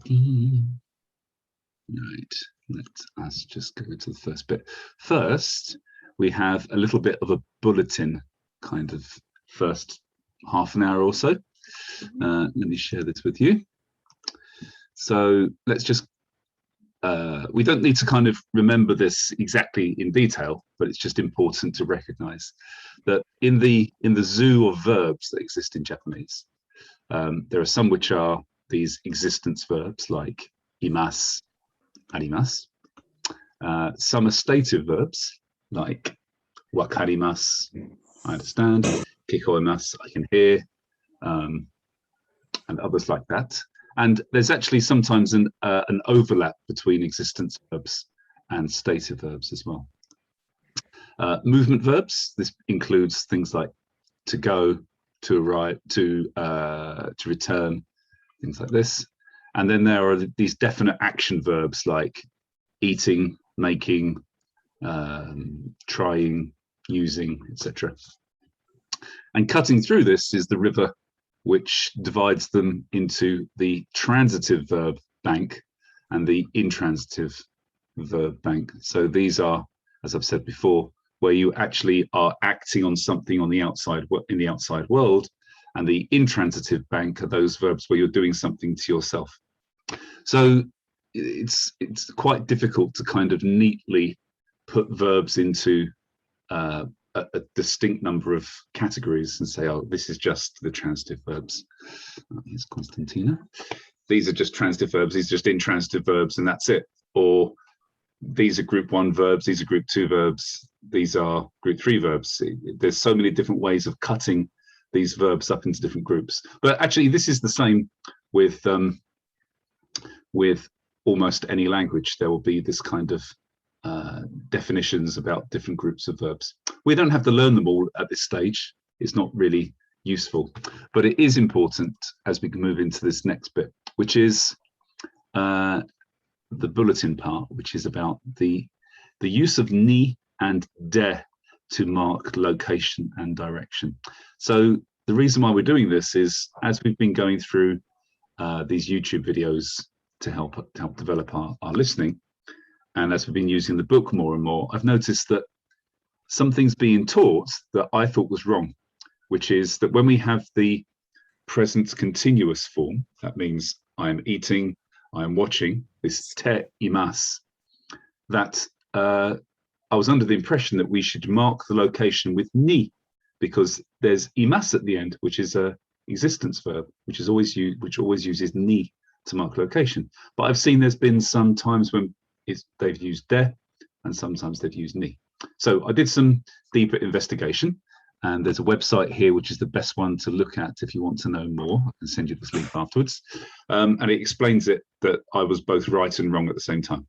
Right, let us just go to the first bit. First, we have a little bit of a bulletin, kind of first half an hour or so. Let me share this with you. So let's just, we don't need to kind of remember this exactly in detail, but it's just important to recognize that in the zoo of verbs that exist in Japanese, there are some which are these existence verbs like imasu, arimasu. Some are stative verbs like wakarimasu, I understand, kikoemasu, I can hear, and others like that. And there's actually sometimes an overlap between existence verbs and stative verbs as well. Movement verbs, this includes things like to go, to arrive, to return, things like this. And then there are these definite action verbs like eating, making, trying, using, etc. And cutting through this is the river which divides them into the transitive verb bank and the intransitive verb bank. So these are, as I've said before, where you actually are acting on something on the outside, in the outside world, and the intransitive bank are those verbs where you're doing something to yourself. So it's quite difficult to kind of neatly put verbs into a distinct number of categories and say, oh, this is just the transitive verbs. Here's Constantina. These are just transitive verbs, these are just intransitive verbs, and that's it. Or these are group 1 verbs, these are group 2 verbs, these are group 3 verbs. There's so many different ways of cutting these verbs up into different groups. But actually, this is the same with almost any language. There will be this kind of definitions about different groups of verbs. We don't have to learn them all at this stage. It's not really useful, but it is important as we move into this next bit, which is the bulletin part, which is about the use of ni and de to mark location and direction. So the reason why we're doing this is, as we've been going through these YouTube videos to help develop our listening, and as we've been using the book more and more, I've noticed that something's being taught that I thought was wrong, which is that when we have the present continuous form, that means I am eating, I am watching, this te imasu, that I was under the impression that we should mark the location with ni, because there's imasu at the end, which is a existence verb, which always uses ni to mark location. But I've seen there's been some times when they've used de, and sometimes they've used ni. So I did some deeper investigation, and there's a website here which is the best one to look at if you want to know more. I can send you this link afterwards. And it explains it that I was both right and wrong at the same time.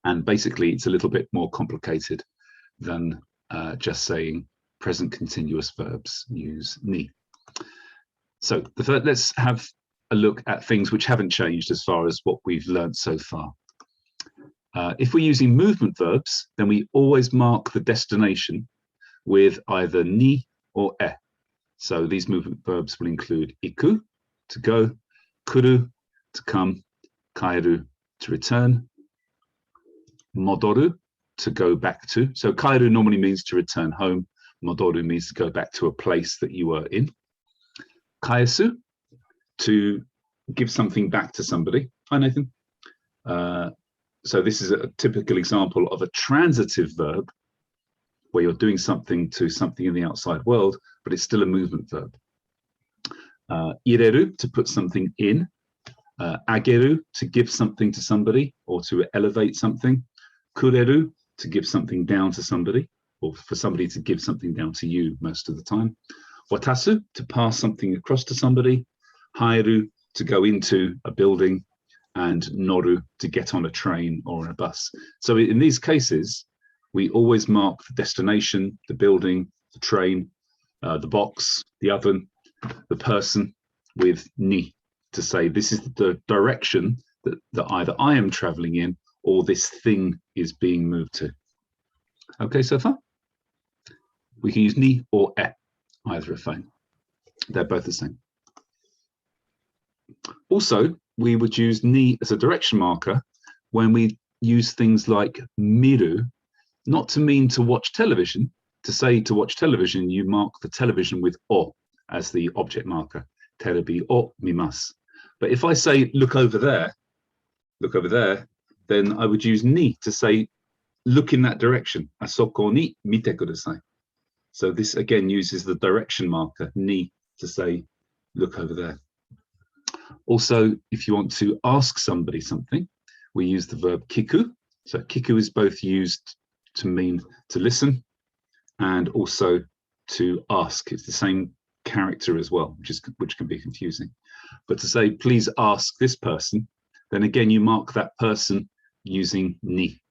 And basically, it's a little bit more complicated than just saying present continuous verbs use ni. So let's have a look at things which haven't changed as far as what we've learned so far. If we're using movement verbs, then we always mark the destination with either ni or e. So these movement verbs will include iku, to go, kuru, to come, kaeru, to return, modoru, to go back to. So kaeru normally means to return home. Modoru means to go back to a place that you were in. Kaesu, to give something back to somebody. Hi, Nathan. So this is a typical example of a transitive verb where you're doing something to something in the outside world, but it's still a movement verb. Ireru, to put something in. Ageru, to give something to somebody or to elevate something. Kureru, to give something down to somebody, or for somebody to give something down to you most of the time. Watasu, to pass something across to somebody. Haeru, to go into a building. And noru, to get on a train or a bus. So in these cases, we always mark the destination, the building, the train, the box, the oven, the person with ni, to say this is the direction that either I am traveling in or this thing is being moved to. Okay, so far? We can use ni or e, either are fine. They're both the same. Also, we would use ni as a direction marker when we use things like miru, not to mean to watch television. To say to watch television, you mark the television with o as the object marker. Terebi o mimasu. But if I say look over there, then I would use ni to say look in that direction. Asoko ni mite kudasai. So this again uses the direction marker ni to say look over there. Also, if you want to ask somebody something, we use the verb kiku. So kiku is both used to mean to listen and also to ask. It's the same character as well, which can be confusing. But to say, please ask this person, then again, you mark that person using ni.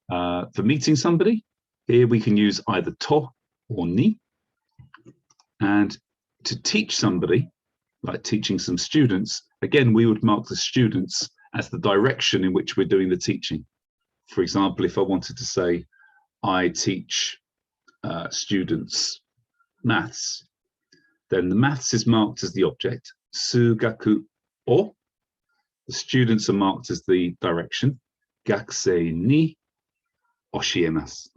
For meeting somebody, here we can use either to or ni. And to teach somebody, like teaching some students, again, we would mark the students as the direction in which we're doing the teaching. For example, if I wanted to say, I teach students maths, then the maths is marked as the object, sugaku o. The students are marked as the direction, gakusei ni oshiemasu.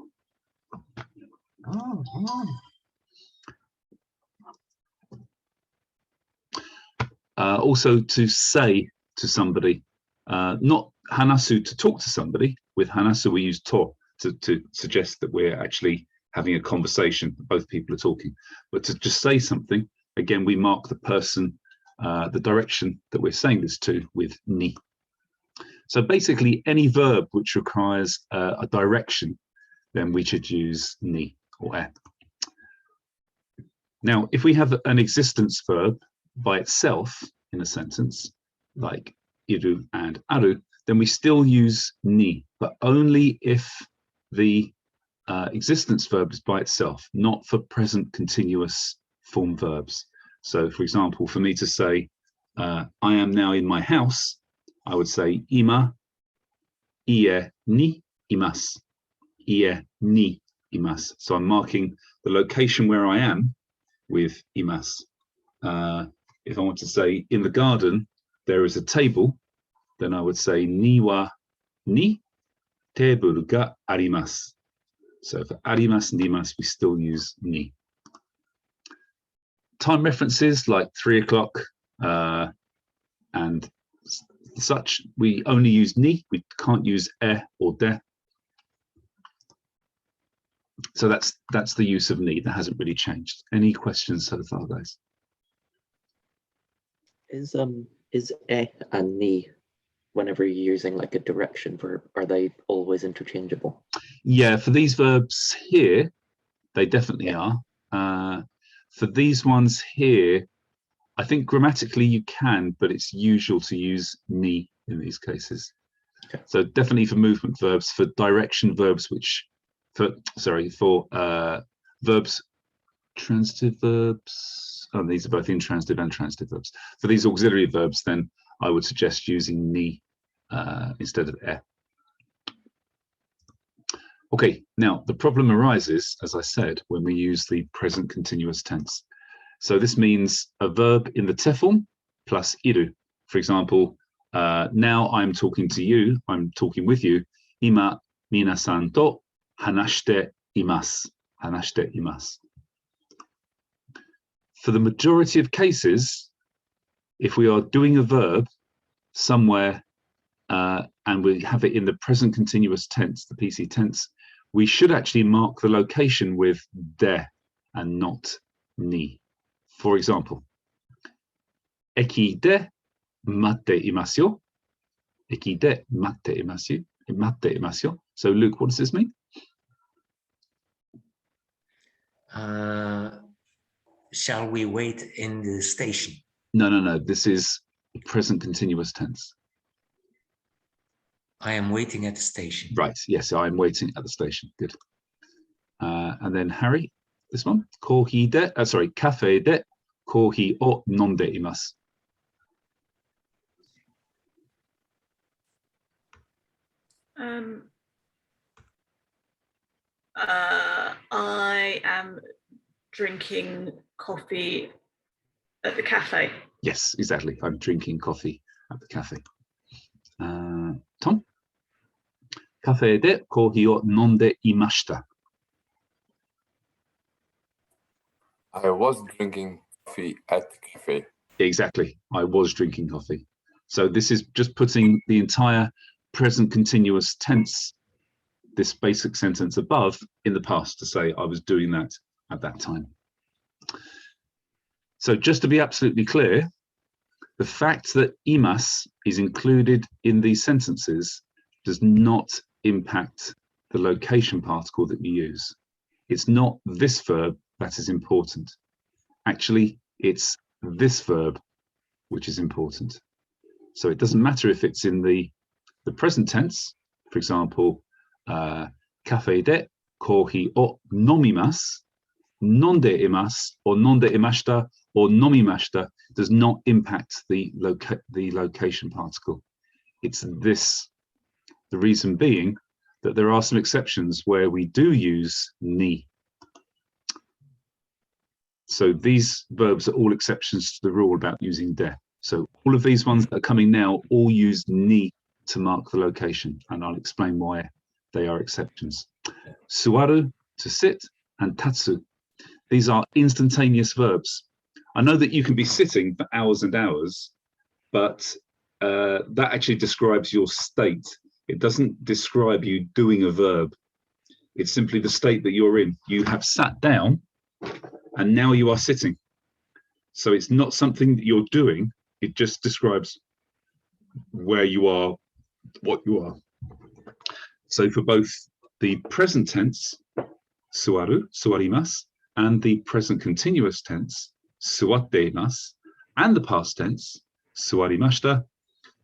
Also to say to somebody, not hanasu to talk to somebody. With hanasu we use to suggest that we're actually having a conversation, both people are talking. But to just say something, again, we mark the person, the direction that we're saying this to with ni. So basically any verb which requires a direction, then we should use ni or e. Now, if we have an existence verb by itself in a sentence, like iru and aru, then we still use ni, but only if the existence verb is by itself, not for present continuous form verbs. So, for example, for me to say, I am now in my house, I would say, ima ie ni imasu. Ie ni imasu. So I'm marking the location where I am with imasu. If I want to say, in the garden, there is a table, then I would say, niwa ni teburu ga arimasu. So for arimasu and imasu, we still use ni. Time references like 3 o'clock and such, we only use ni. We can't use e or de. So that's the use of ni. That hasn't really changed. Any questions so far, guys? Is e and ni, whenever you're using like a direction verb, are they always interchangeable? Yeah, for these verbs here, they definitely are. For these ones here, I think grammatically you can, but it's usual to use ni in these cases. Okay. So definitely for movement verbs, for direction verbs, for verbs, transitive verbs. Oh, these are both intransitive and transitive verbs. For these auxiliary verbs, then I would suggest using ni instead of e. Okay, now the problem arises, as I said, when we use the present continuous tense. So this means a verb in the te form plus iru. For example, now I'm talking to you, I'm talking with you. Ima minasan to hanashite imasu. Hanashite imasu. For the majority of cases, if we are doing a verb somewhere and we have it in the present continuous tense, the PC tense, we should actually mark the location with de and not ni. For example, eki de matte imasu yo. Eki de matte imasu. Matte imasu yo. So Luke, what does this mean? Shall we wait in the station? No. This is present continuous tense. I am waiting at the station. Right. Yes, I am waiting at the station. Good. And then Harry, this one. Kohi de, cafe de kohi o nonde imasu. I am drinking coffee at the cafe. Yes, exactly. I'm drinking coffee at the cafe. Tom? カフェでコーヒーを飲んでいました。I was drinking coffee at the cafe. Exactly. I was drinking coffee. So this is just putting the entire present continuous tense, this basic sentence above, in the past to say I was doing that at that time. So just to be absolutely clear, the fact that imas is included in these sentences does not impact the location particle that you use. It's not this verb that is important. Actually, it's this verb which is important. So it doesn't matter if it's in the present tense, for example, cafe de kohi o nomimasu, nonde imasu, or nonde imashita, or nomimashita does not impact the location particle. It's this. The reason being that there are some exceptions where we do use ni. So these verbs are all exceptions to the rule about using de. So all of these ones that are coming now all use ni to mark the location, and I'll explain why they are exceptions. Suaru, to sit, and tatsu. These are instantaneous verbs. I know that you can be sitting for hours and hours, but that actually describes your state. It doesn't describe you doing a verb. It's simply the state that you're in. You have sat down and now you are sitting. So it's not something that you're doing. It just describes where you are, what you are. So for both the present tense, suaru, suarimasu, and the present continuous tense, suatte imasu, and the past tense, suarimashita,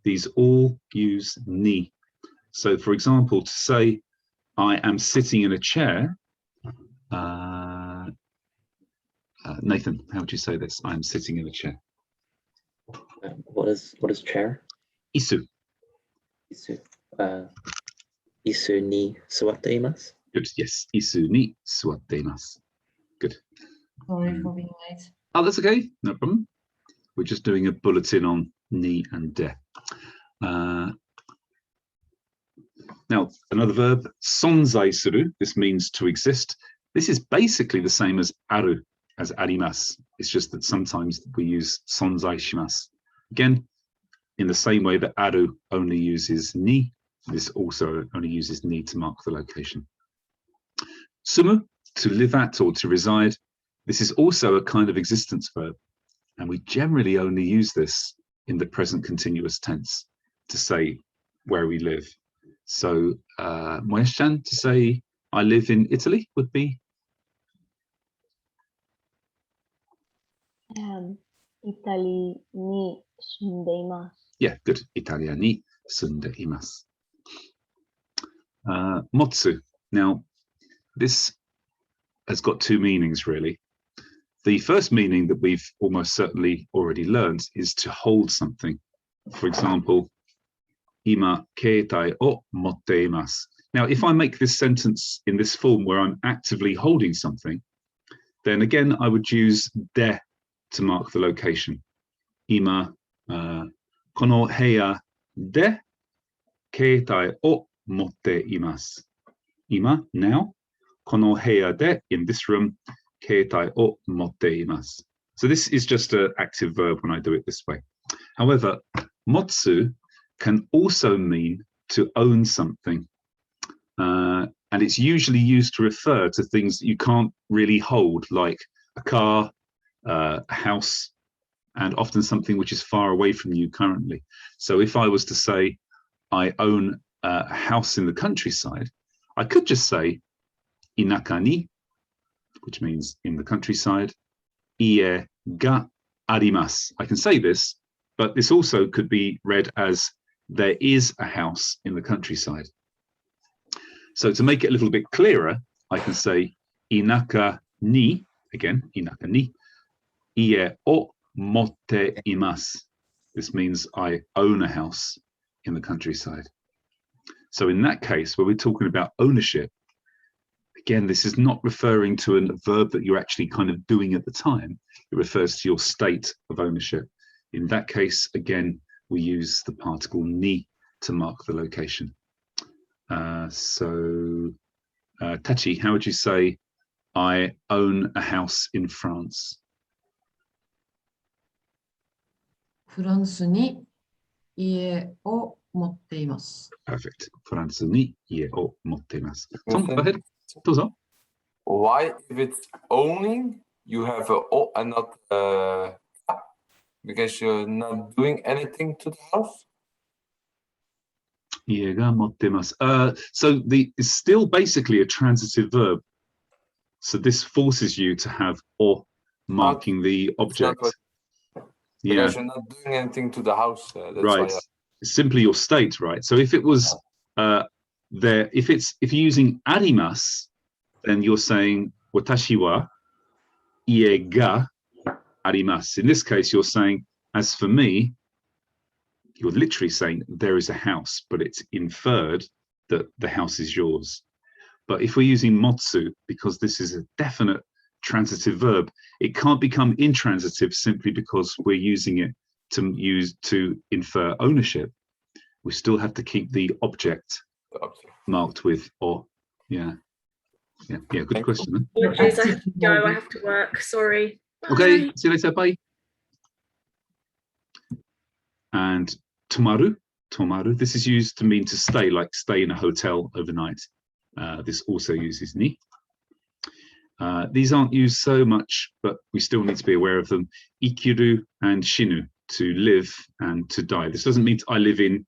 these all use ni. So for example, to say, I am sitting in a chair, Nathan, how would you say this? I am sitting in a chair. What is chair? Isu. Isu. Isu ni suwatte imasu. Good, yes. Isu ni suwatte imasu. Good. Sorry for being late. Oh, that's okay. No problem. We're just doing a bulletin on ni and de. Now, another verb, sonzai suru. This means to exist. This is basically the same as aru, as arimasu. It's just that sometimes we use sonzai shimasu. Again, in the same way that aru only uses ni, this also only uses ni to mark the location. Sumu, to live at or to reside. This is also a kind of existence verb, and we generally only use this in the present continuous tense to say where we live. So, Moyes-chan, to say I live in Italy would be? Italy ni sunde imasu. Yeah, good. Italia ni sunde imasu. Motsu. Now, this has got two meanings, really. The first meaning that we've almost certainly already learned is to hold something. For example, ima keitai o motte imasu. Now, if I make this sentence in this form where I'm actively holding something, then again, I would use de to mark the location. Ima kono heya de keitai o motte imasu. Ima, now, kono heya de, in this room, keitai o motte imasu. So this is just an active verb when I do it this way. However, motsu can also mean to own something. And it's usually used to refer to things that you can't really hold, like a car, a house, and often something which is far away from you currently. So if I was to say, I own a house in the countryside, I could just say, inaka ni, which means in the countryside, ie ga arimasu. I can say this, but this also could be read as there is a house in the countryside. So to make it a little bit clearer, I can say inaka ni, again, inaka ni, ie o motte imasu. This means I own a house in the countryside. So in that case, where we're talking about ownership, again, this is not referring to a verb that you're actually kind of doing at the time. It refers to your state of ownership. In that case, again, we use the particle ni to mark the location. Tachi, how would you say I own a house in France? フランスに家を持っています。 Perfect. フランスに家を持っています。Tom, go ahead. どうぞ。 Why, if it's owning, you have a o and not because you're not doing anything to the house? 家が持っています。So it's still basically a transitive verb. So this forces you to have or marking the object. Yeah, Because you're not doing anything to the house. That's right. why, It's simply your state, right? So if it was if you're using arimas, then you're saying watashi wa ie ga arimasu. In this case, you're saying, as for me, you're literally saying there is a house, but it's inferred that the house is yours. But if we're using motsu, because this is a definite transitive verb, it can't become intransitive simply because we're using it to infer ownership. We still have to keep the object marked with or. Yeah, good question. Apologies, I have to go. I have to work. Sorry. Okay, Bye. see you later. Bye. And tomaru, this is used to mean to stay, like stay in a hotel overnight. This also uses ni. These aren't used so much, but we still need to be aware of them. Ikiru and shinu, to live and to die. This doesn't mean I live in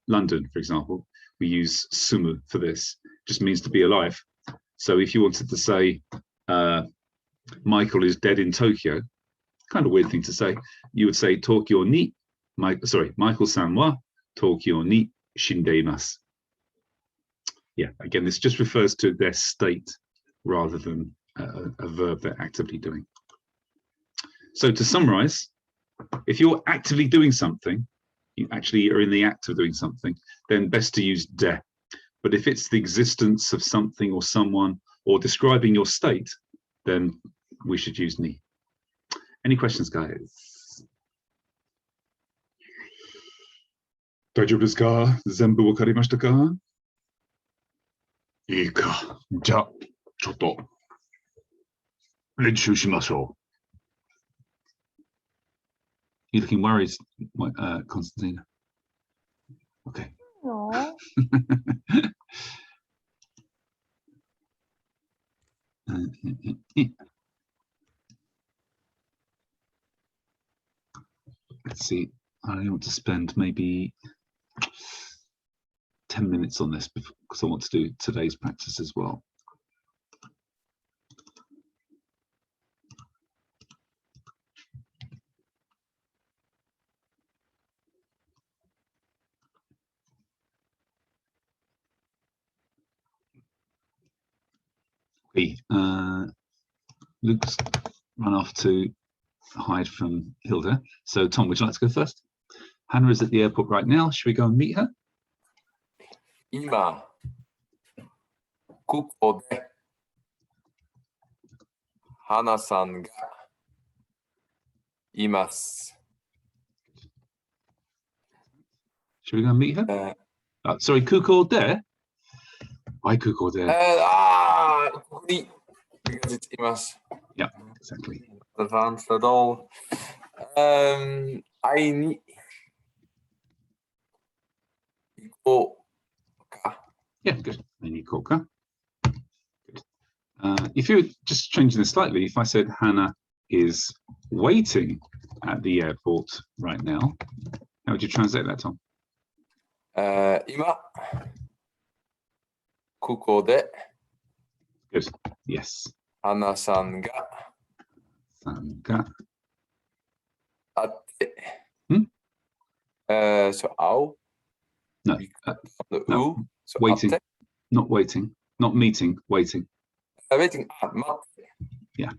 London, for example. We use sumu for this. It just means to be alive. So if you wanted to say Michael is dead in Tokyo, kind of weird thing to say, you would say Tokyo ni, Michael-san wa Tokyo ni shindeimasu. Yeah, again, this just refers to their state rather than a verb they're actively doing. So to summarize, if you're actively doing something, you actually are in the act of doing something, then best to use de. But if it's the existence of something or someone or describing your state, then we should use ni. Any questions, guys? 大丈夫ですか？全部わかりましたか？いいか。じゃあ、ちょっと練習しましょう。You're looking worried, Constantina. Okay. No. Let's see. I want to spend maybe 10 minutes on this because I want to do today's practice as well. Okay, Luke's run off to hide from Hilda. So Tom, would you like to go first? Hannah is at the airport right now. Should we go and meet her? 今、ここで、花さんがいます。Should we go and meet her? Sorry, Kuko there? Why Kuko there? ここに、because it's います。Yeah, exactly. Advanced at all. 会いに行こうか。Yeah, good. Koka. Good. If you're just changing this slightly, if I said Hannah is waiting at the airport right now, how would you translate that, Tom? 今、ここで、Good. Yes. 花さんが Sanga. 会って、so 会う No, the no. U, so Waiting. 会って Not waiting. Not meeting. Waiting. waiting, 待って、 Yeah.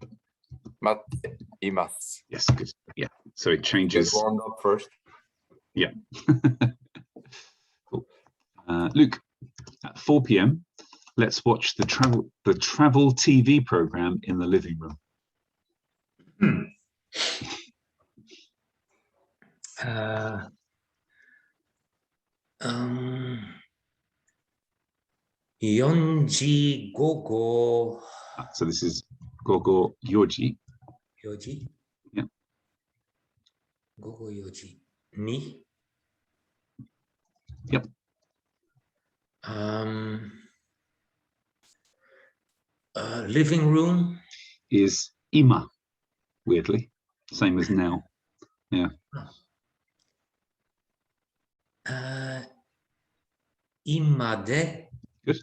待っています。 Yes. Good. Yeah. So it changes. Just warmed up first. Yeah. Cool. Luke, at 4 p.m. let's watch the travel TV program in the living room. 4時午後 So this is gogo yoji. 4時 Yeah. 午後4時に Yep. Living room Is ima, weirdly. Same as now. Yeah. 今で Good.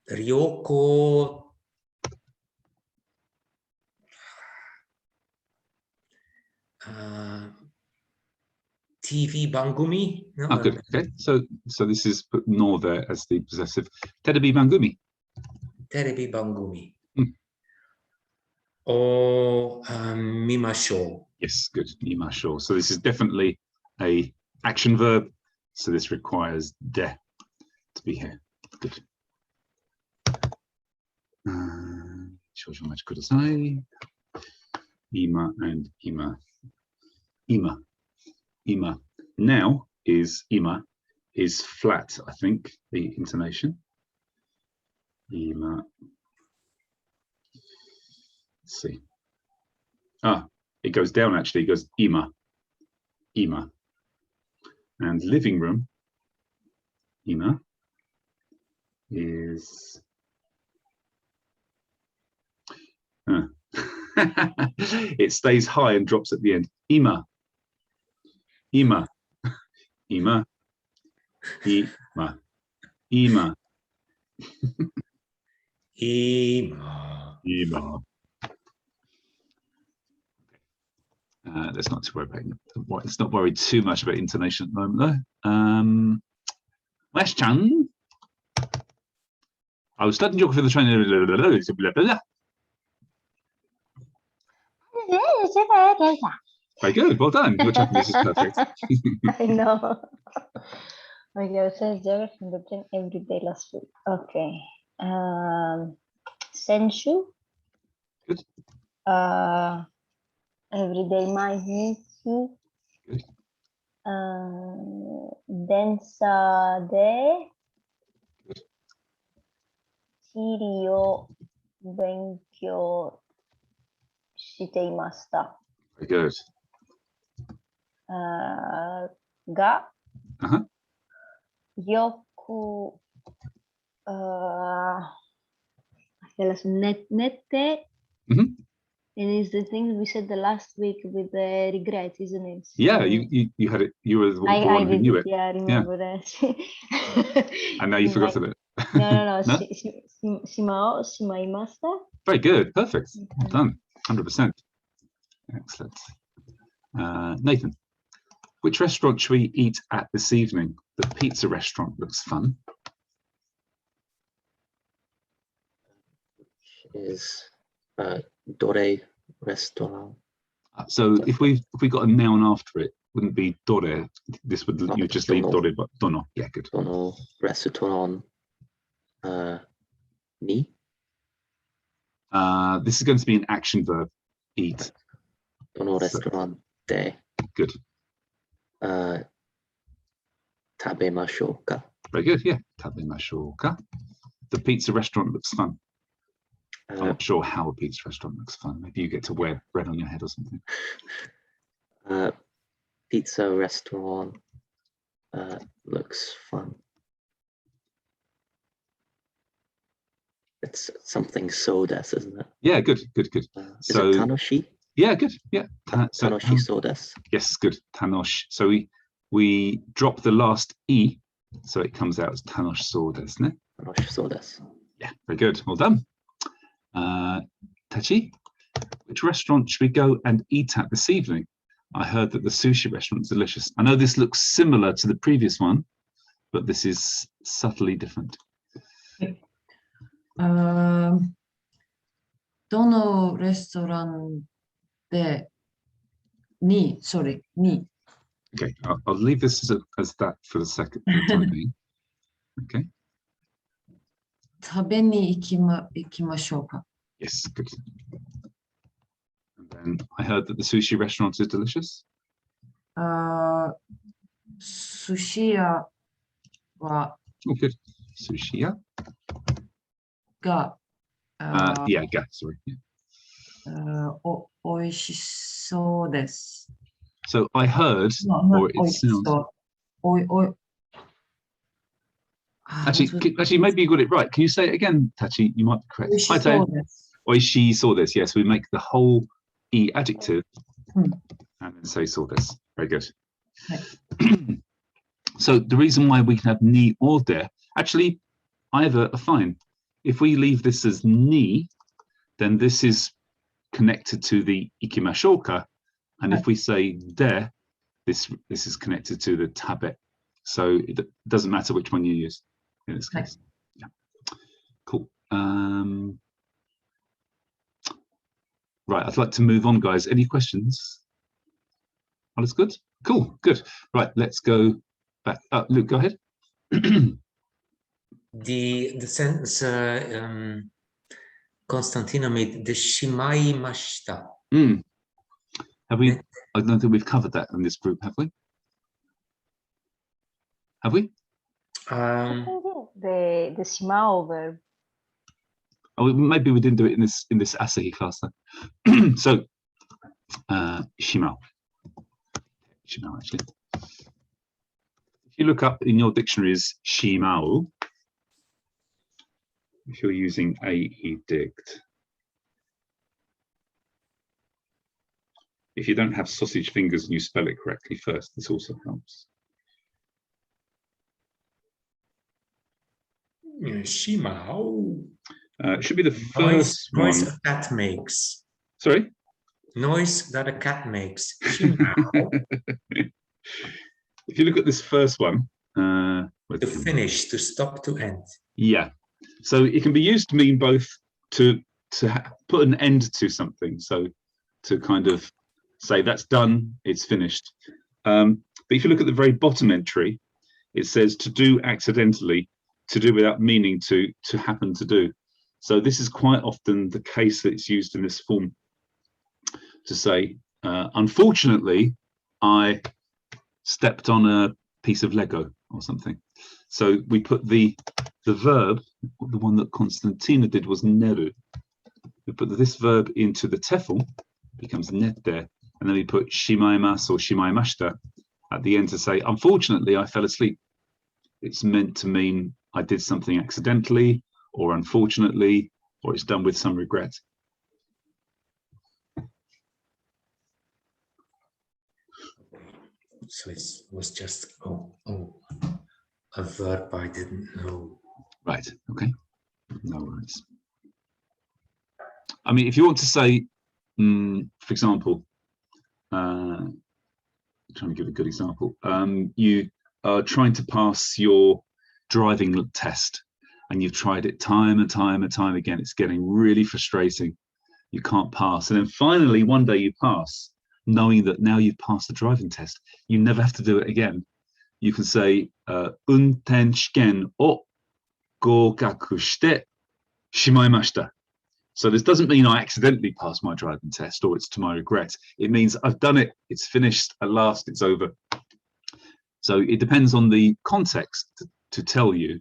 旅行 TV 番組 no? Oh, good. Okay. So this is put nor there as the possessive. Terebi bangumi. テレビ番組 Hmm. を見ましょ Yes, good. Ima sure. So this is definitely a action verb. So this requires de to be here. Good. Shoujo kudasai. Ima and ima. Ima. Ima. Now is ima is flat, I think, the intonation. Ima. Let's see. Ah, it goes down actually. It goes ima. Ima. And living room, ima, is it stays high and drops at the end. Ima. Ima. Ima. Ima. Ima. う今 Ima. Let's not worry about. Let's not worry too much about intonation at the moment, though. West-chan. I was studying geography for the training. Very good. Well done. Your Japanese is perfect. I know. Okay, I said geography in the train every day last week. Okay. Senshu. Good. Every day Mainichi. Good. Densa de. Good. Chiri o benkyou shite imashita. Very good. Ga. Uh-huh. Yoku. Nette. Mhm. And it's the thing we said the last week with the regret, isn't it? Yeah, So you had it. You were the I one who did knew it. it. Yeah, I remember that. And now you've forgotten it. No. No? Shimao, shimaimashita. Very good. Perfect. Well Mhm. done. 100%. Excellent. Nathan, which restaurant should we eat at this evening? The pizza restaurant looks fun. Is Dore restaurant. So if we got a noun after it, wouldn't be dore. This would you would just leave Dono. dore, but dono. Yeah, good. Dono restaurant. Ni. This is going to be an action verb. Eat. Dono So- restaurant de. Good. Tabemashou ka. Very good. Yeah. Tabemashou ka. The pizza restaurant looks fun. I'm not sure how a pizza restaurant looks fun. Maybe you get to wear bread on your head or something. Pizza restaurant looks fun. It's something sodas, isn't it? Yeah, good. Is So it Tanoshi? yeah, good. Yeah. Tanoshi sodas. Yes, good. Tanosh. So we drop the last e, so it comes out as tanosh so desu ne? Tanoshi sodas. Yeah, very good. Well done. Tachi, which restaurant should we go and eat at this evening? I heard that the sushi restaurant is delicious. I know this looks similar to the previous one, but this is subtly different. どのレストランでに sorry に Okay, I'll leave this as that for the time being. Okay. 食べに行きましょうか。 Yes, good. And then I heard that the sushi restaurant is delicious. 寿司屋は Oh, good. Sushi, yeah. が、Yeah, ga, sorry. Yeah. おいしそうです。 So I heard, ま or お it いし sounds. そう。おい、おい。Actually, maybe you got it right. Can you say it again, Tachi? You might be お correct. いし Hi, そ Taya. うです。 Oishi saw this. Yes, we make the whole e adjective Hmm. and then say saw this. Very good. Right. So the reason why we can have ni or de, actually, either are fine. If we leave this as ni, then this is connected to the ikimashoka, and Right. if we say de, this is connected to the tabe. So it doesn't matter which one you use in this Right. case. Yeah. Cool. Right, I'd like to move on, guys. Any questions? All is good? Cool, good. Right, let's go back. Luke, go ahead. The sentence Constantino made, the shimai mashita. Have we? I don't think we've covered that in this group, have we? Have we? The shimao verb. Oh, maybe we didn't do it in this ASAHI class then. So, shimao. Shimao, actually. If you look up in your dictionaries, shimao, if you're using AEDICT, if you don't have sausage fingers and you spell it correctly first, this also helps. Shimao. It should be the first Noise one. a cat makes. Sorry? Noise that a cat makes. Shimao. If you look at this first one, To finish, to stop, to end. yeah. So it can be used to mean both to put an end to something. So to kind of say that's done, it's finished. But if you look at the very bottom entry, it says to do accidentally, to do without meaning to happen to do. So this is quite often the case that it's used in this form to say, unfortunately, I stepped on a piece of Lego or something. So we put the verb, the one that Constantina did was neru. We put this verb into the tefel, becomes net there, and then we put shimaimasu or shimaimashita at the end to say, unfortunately, I fell asleep. It's meant to mean I did something accidentally, or unfortunately, or it's done with some regret. So it was just, a verb I didn't know. Right, okay, no worries. I mean, if you want to say, for example, trying to give a good example, you are trying to pass your driving test and you've tried it time and time and time again. It's getting really frustrating. You can't pass. And then finally, one day you pass, knowing that now you've passed the driving test. You never have to do it again. You can say, unten shiken o gokaku shite shimaimashita. So this doesn't mean I accidentally passed my driving test or it's to my regret. It means I've done it, it's finished, at last it's over. So it depends on the context to tell you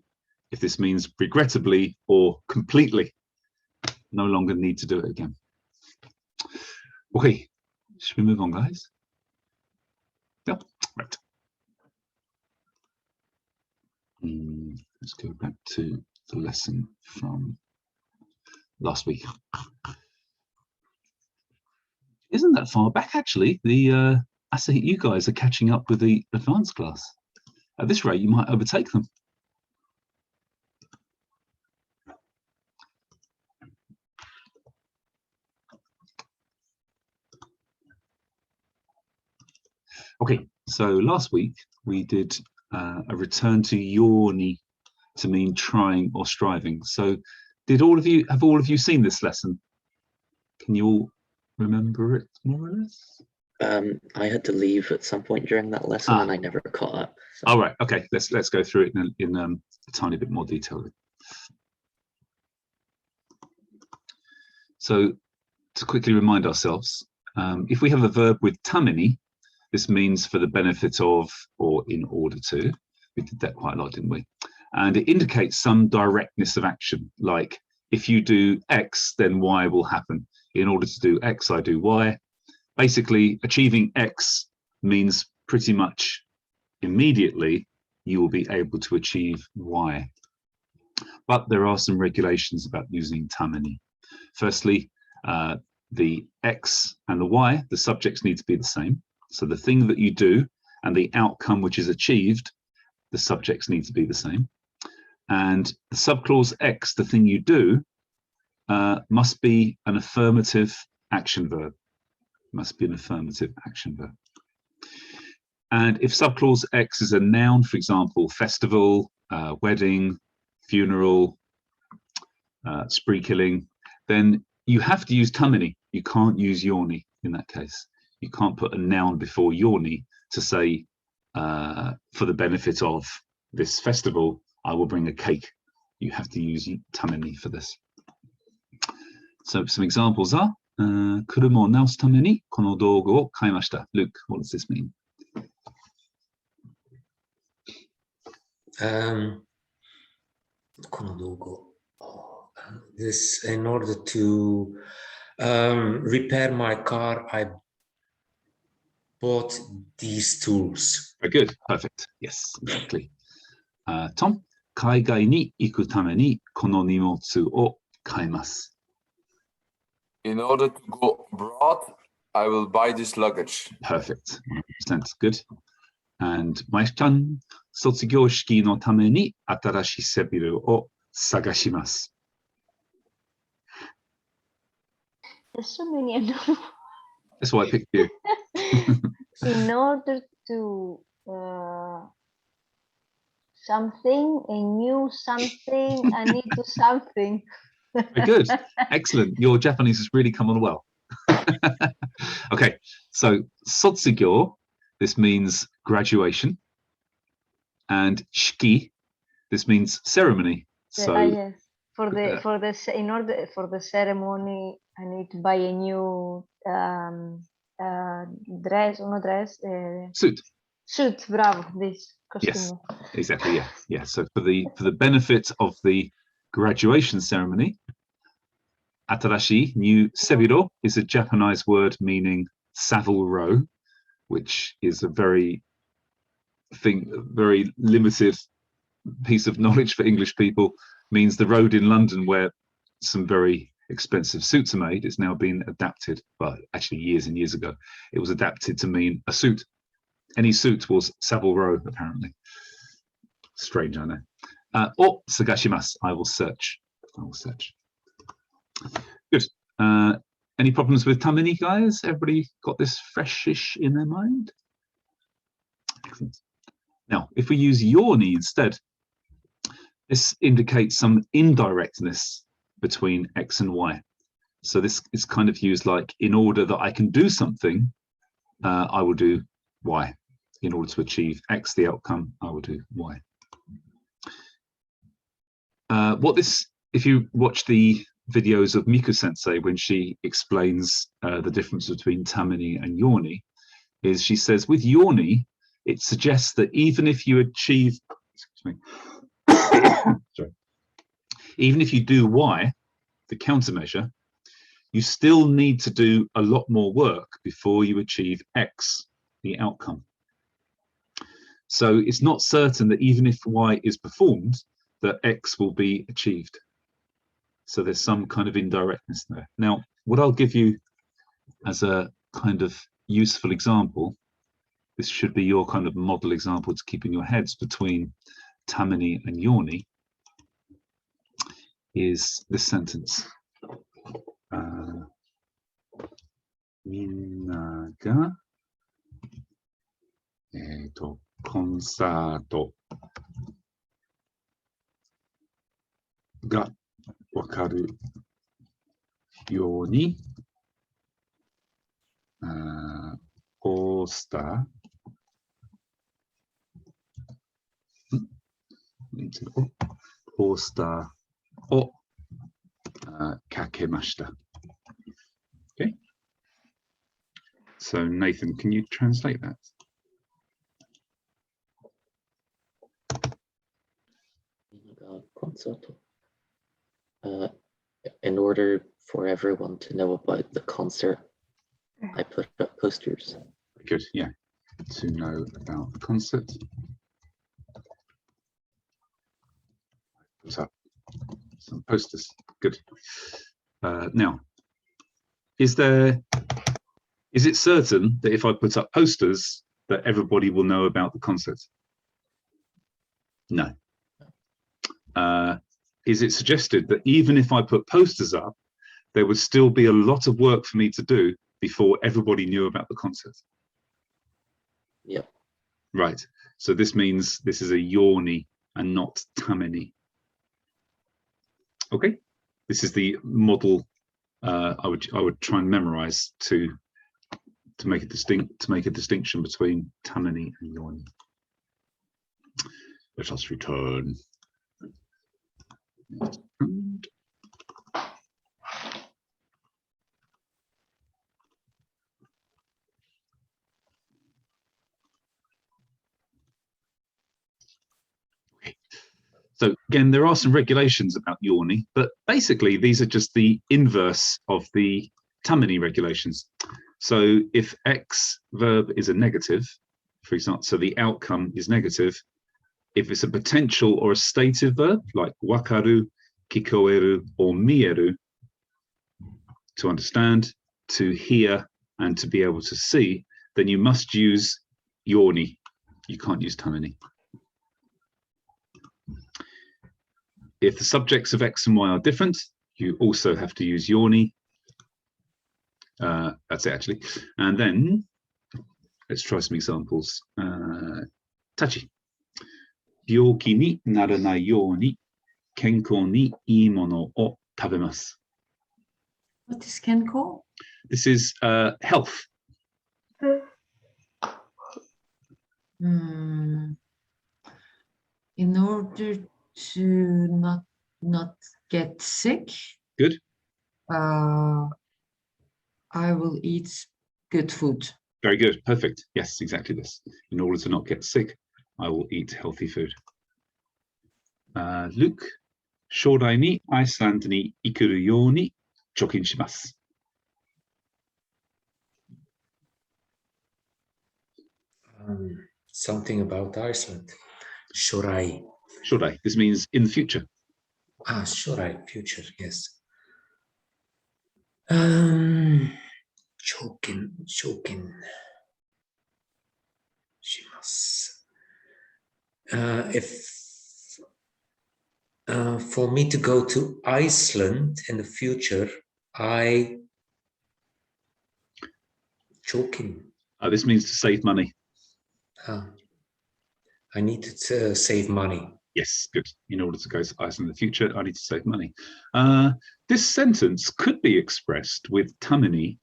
if this means regrettably or completely. No longer need to do it again. Okay, should we move on, guys? Yeah, right. Let's go back to the lesson from last week. Isn't that far back, actually? The ASAHI, you guys are catching up with the advanced class. At this rate, you might overtake them. Okay, so last week we did a return to yoni to mean trying or striving. So have all of you seen this lesson? Can you all remember it more or less? I had to leave at some point during that lesson and I never caught up. So. All right, okay, let's go through it in a tiny bit more detail. So to quickly remind ourselves, if we have a verb with tamini, This means for the benefit of, or in order to. We did that quite a lot, didn't we? And it indicates some directness of action, like if you do X, then Y will happen. In order to do X, I do Y. Basically, achieving X means pretty much immediately you will be able to achieve Y. But there are some regulations about using tameni. Firstly, the X and the Y, the subjects need to be the same. So the thing that you do and the outcome which is achieved, the subjects need to be the same. And the subclause X, the thing you do, must be an affirmative action verb. Must be an affirmative action verb. And if subclause X is a noun, for example, festival, wedding, funeral, spree killing, then you have to use tameni. You can't use yoni in that case. You can't put a noun before yoni to say, for the benefit of this festival, I will bring a cake. You have to use tameni for this. So some examples are, 車を直すためにこの道具を買いました. Luke, what does this mean? This, in order to repair my car, I bought these tools. Very good, perfect. Yes, exactly. Tom, 海外に行くためにこの荷物を買います. In order to go abroad, I will buy this luggage. Perfect, 100% good. And まいちゃん、卒業式のために新しい背広を探します. There's so many. That's why I picked you. In order to something, a new something, I need to something. Very good, excellent. Your Japanese has really come on well. Okay, so sotsugyō, this means graduation, and shiki, this means ceremony. So yes, in order for the ceremony, I need to buy a new suit. Suit, bravo, this costume. Yes, exactly. Yeah, yeah. So for the benefit of the graduation ceremony, atarashi, new, sebiro is a Japanese word meaning Savile Row, which is a very limited piece of knowledge for English people. Means the road in London where some very expensive suits are made. It's now been adapted, well, actually years and years ago, it was adapted to mean a suit. Any suit was Savile Row, apparently. Strange, I know. Or sagashimasu, I will search. I will search. Good. Any problems with tameni, guys? Everybody got this freshish in their mind? Excellent. Now, if we use yoni instead, this indicates some indirectness between X and Y. So this is kind of used like, in order that I can do something, I will do Y. In order to achieve X, the outcome, I will do Y. If you watch the videos of Miku Sensei when she explains the difference between tameni and yoni, is she says with yoni, it suggests that even if you achieve, excuse me, sorry, even if you do Y, the countermeasure, you still need to do a lot more work before you achieve X, the outcome. So it's not certain that even if Y is performed, that X will be achieved. So there's some kind of indirectness there. Now, what I'll give you as a kind of useful example, this should be your kind of model example to keep in your heads between tameni and yoni, is this sentence. Minna ga コンサートがわかるようにポスターをかけました。Okay? So Nathan, can you translate that? In order for everyone to know about the concert, I put up posters. Good, yeah. To know about the concert. Put up some posters. Good. Now, is it certain that if I put up posters that everybody will know about the concert? No. Is it suggested that even if I put posters up, there would still be a lot of work for me to do before everybody knew about the concert? Yep. Right. So this means this is a yoni and not tameni. Okay. This is the model I would try and memorize to make a distinction between tameni and yoni. Let us return. So again, there are some regulations about yoni, but basically these are just the inverse of the tameni regulations. So if X verb is a negative, for example, so the outcome is negative. If it's a potential or a stative verb like wakaru, kikoeru, or mieru, to understand, to hear, and to be able to see, then you must use yoni. You can't use tameni. If the subjects of X and Y are different, you also have to use yoni. That's it, actually. And then let's try some examples. Tachi. Byoki ni naranai you ni kenkou ni ii mono o tabemasu. What is kenko? This is health. In order to not get sick. Good. I will eat good food. Very good. Perfect. Yes, exactly this. In order to not get sick, I will eat healthy food. Luke, Shodai ni Iceland ni ikuru you ni chokin shimasu. Something about Iceland. Shorai. Shodai. This means in the future. Ah, shorai, future, yes. Chokin. Shimasu. If for me to go to Iceland in the future, I chokin. This means to save money. I need to save money. Yes, good. In order to go to Iceland in the future, I need to save money. This sentence could be expressed with tameni,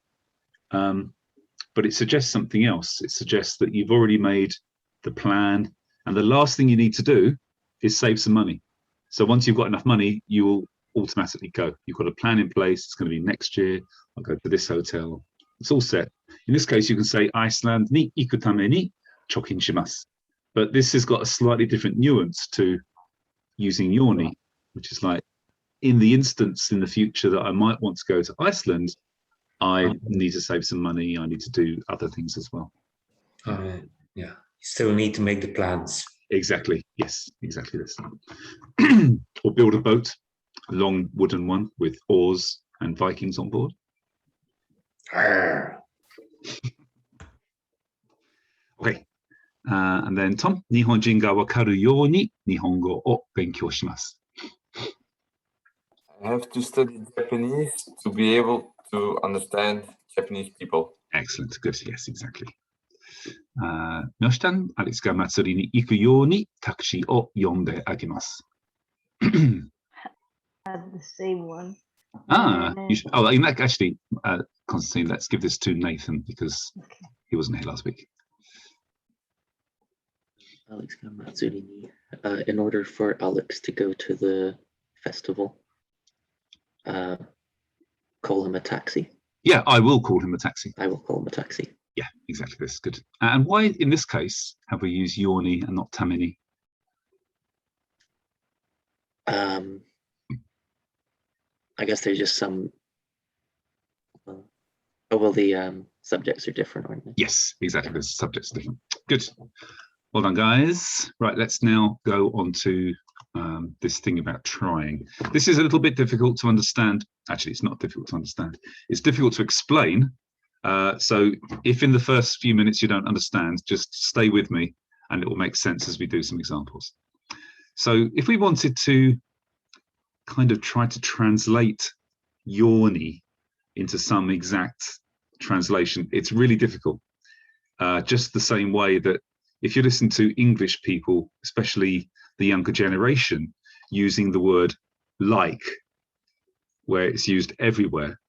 but it suggests something else. It suggests that you've already made the plan, and the last thing you need to do is save some money. So once you've got enough money, you will automatically go. You've got a plan in place. It's going to be next year. I'll go to this hotel. It's all set. In this case, you can say Iceland ni iku tame ni chokin shimasu. But this has got a slightly different nuance to using yoni, which is like, in the instance in the future that I might want to go to Iceland, I need to save some money. I need to do other things as well. Yeah, you still need to make the plans. Exactly. Yes, exactly this. Or build a boat, a long wooden one with oars and Vikings on board. Okay. And then Tom, Nihonjin ga wakaru you ni Nihongo o benkyou shimasu. I have to study Japanese to be able to understand Japanese people. Excellent. Good. Yes, exactly. Myoshi-chan, Alex ga matsuri ni iku you ni taxi o yonde agemasu. Had the same one. In that actually, Constantine, let's give this to Nathan because he wasn't here last week. Alex Matsuri ni. In order for Alex to go to the festival, call him a taxi. Yeah, I will call him a taxi. I will call him a taxi. Yeah, exactly this. Good. And why, in this case, have we used yoni and not tamini? I guess there's just some. Oh well, the subjects are different, aren't they? Yes, exactly. The subject's different. Good. Well done, guys. Right, let's now go on to this thing about trying. This is a little bit difficult to understand. Actually, it's not difficult to understand. It's difficult to explain. So if in the first few minutes you don't understand, just stay with me and it will make sense as we do some examples. So if we wanted to kind of try to translate yoni into some exact translation, it's really difficult. Just the same way that if you listen to English people, especially the younger generation, using the word like, where it's used everywhere,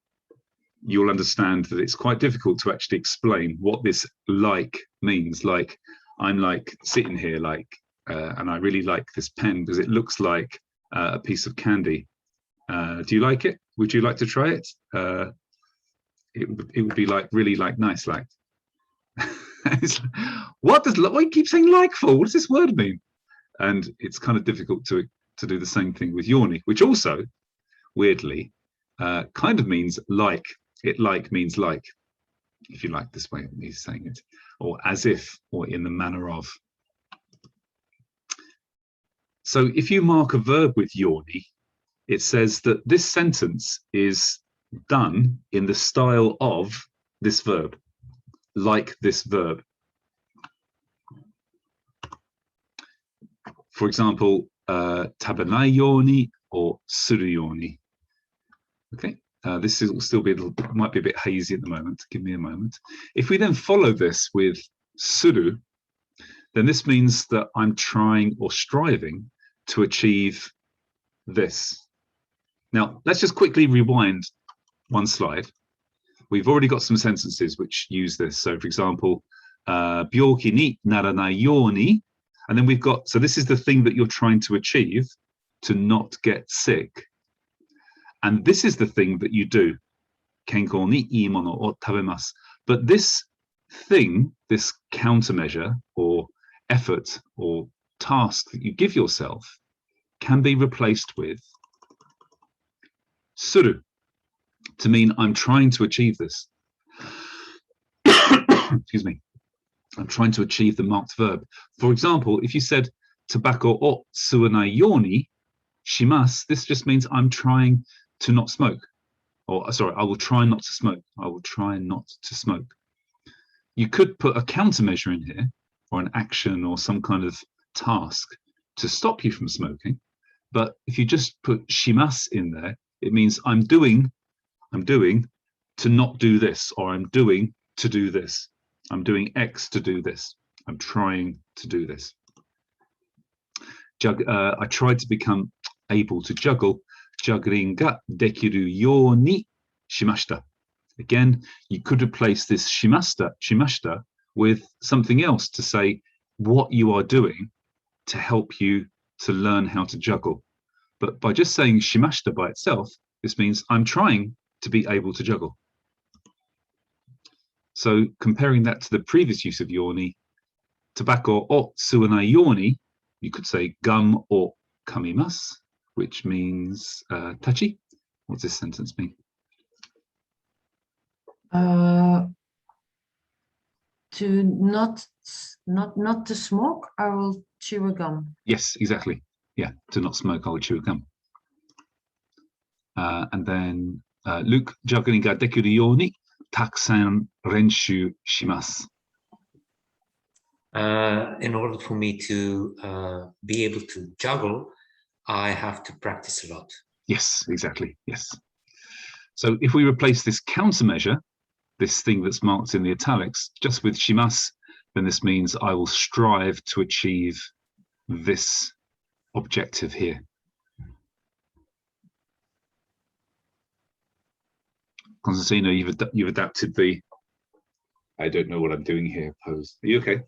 you'll understand that it's quite difficult to actually explain what this like means. Like, I'm like sitting here like, and I really like this pen because it looks like a piece of candy. Do you like it? Would you like to try it? It would be like really like nice like. What do you keep saying like for? What does this word mean? And it's kind of difficult to do the same thing with yoni, which also weirdly kind of means like. It like means like, if you like this way of me saying it, or as if, or in the manner of. So if you mark a verb with yoni, it says that this sentence is done in the style of this verb, like this verb. For example, tabanai yoni or suru yoni. Okay, this will still be might be a bit hazy at the moment. Give me a moment. If we then follow this with suru, then this means that I'm trying or striving to achieve this. Now, let's just quickly rewind one slide. We've already got some sentences which use this. So, for example, byoki ni naranai yoni, and then we've got, so this is the thing that you're trying to achieve, to not get sick. And this is the thing that you do, kenkou ni ii mono o tabemasu. But this thing, this countermeasure or effort or task that you give yourself can be replaced with suru, to mean I'm trying to achieve this. Excuse me. I'm trying to achieve the marked verb. For example, if you said tobacco o suwanai yoni shimasu, this just means I'm trying to not smoke. Or sorry, I will try not to smoke. I will try not to smoke. You could put a countermeasure in here, or an action or some kind of task to stop you from smoking. But if you just put shimasu in there, it means I'm doing to not do this, or I'm doing to do this. I'm doing X to do this. I'm trying to do this. I tried to become able to juggle. Juggling ga dekiru you ni shimashita. Again, you could replace this shimashita with something else to say what you are doing to help you to learn how to juggle. But by just saying shimashita by itself, this means I'm trying to be able to juggle. So comparing that to the previous use of yoni, tobacco o suwanai yoni, you could say gum o kamimasu, which means tachi. What's this sentence mean? To not to smoke, I will chew a gum. Yes, exactly. Yeah, to not smoke, I will chew a gum. And then Luke, juggling ga dekiru you ni takusan renshu shimasu. In order for me to be able to juggle, I have to practice a lot. Yes, exactly. Yes. So if we replace this countermeasure, this thing that's marked in the italics, just with shimasu, then this means I will strive to achieve this objective here. Constantino, you've adapted the I don't know what I'm doing here pose. Are you okay?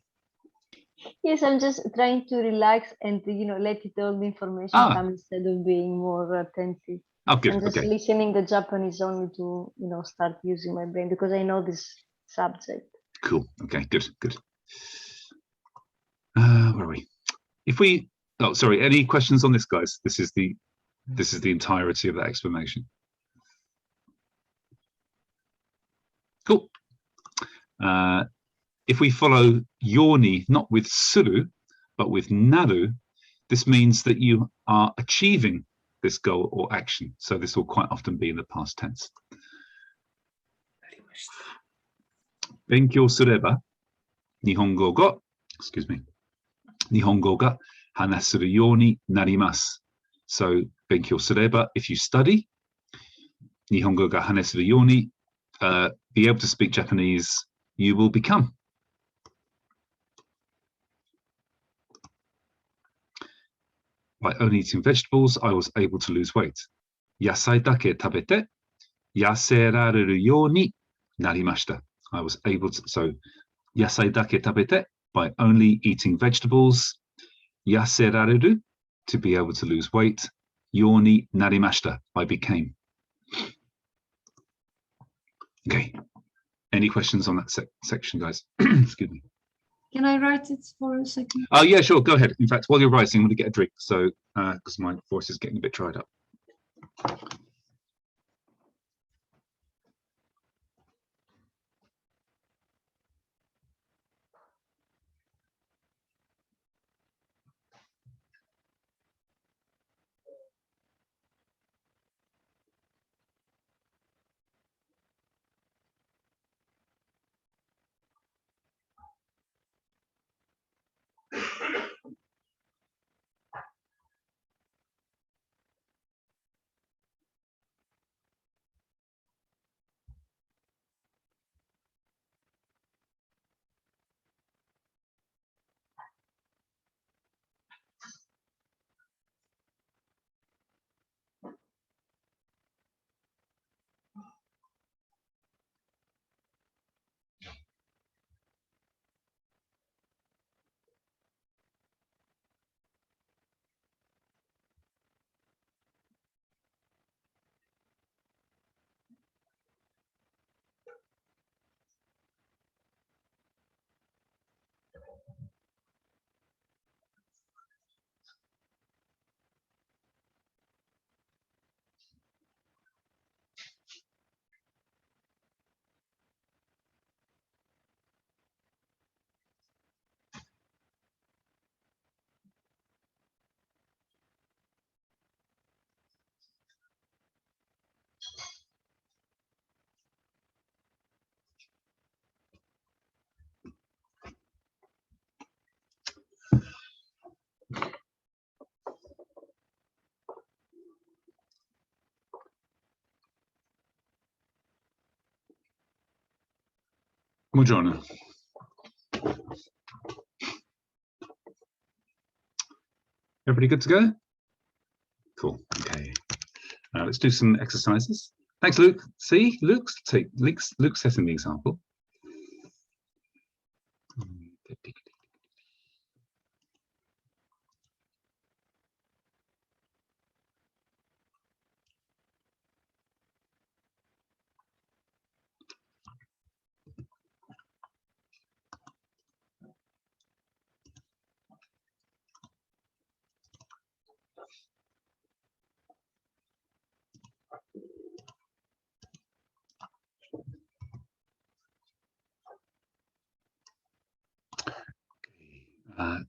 Yes, I'm just trying to relax and let it all the information come instead of being more attentive. Oh, good. I'm just Okay. listening the Japanese only to start using my brain because I know this subject. Cool. Okay, good, good. Where are we? If we, oh, sorry, any questions on this, guys? This is the entirety of that explanation. Cool. If we follow yoni, not with suru, but with naru, this means that you are achieving this goal or action. So this will quite often be in the past tense. 勉強すれば日本語が、excuse me, 日本語が話せるようになります。So 勉強すれば, if you study, 日本語が話せるように, be able to speak Japanese, you will become. By only eating vegetables, I was able to lose weight. 野菜だけ食べて痩せられるようになりました。I was able to, so 野菜だけ食べて by only eating vegetables, 痩せられる to be able to lose weight, ようになりました I became. Okay, any questions on that section, guys? Excuse me. Can I write it for a second? Oh yeah, sure, go ahead. In fact, while you're writing, I'm going to get a drink, so because my voice is getting a bit dried up. Buongiorno. Everybody good to go? Cool. Okay. Let's do some exercises. Thanks, Luke. See, Luke's setting the example.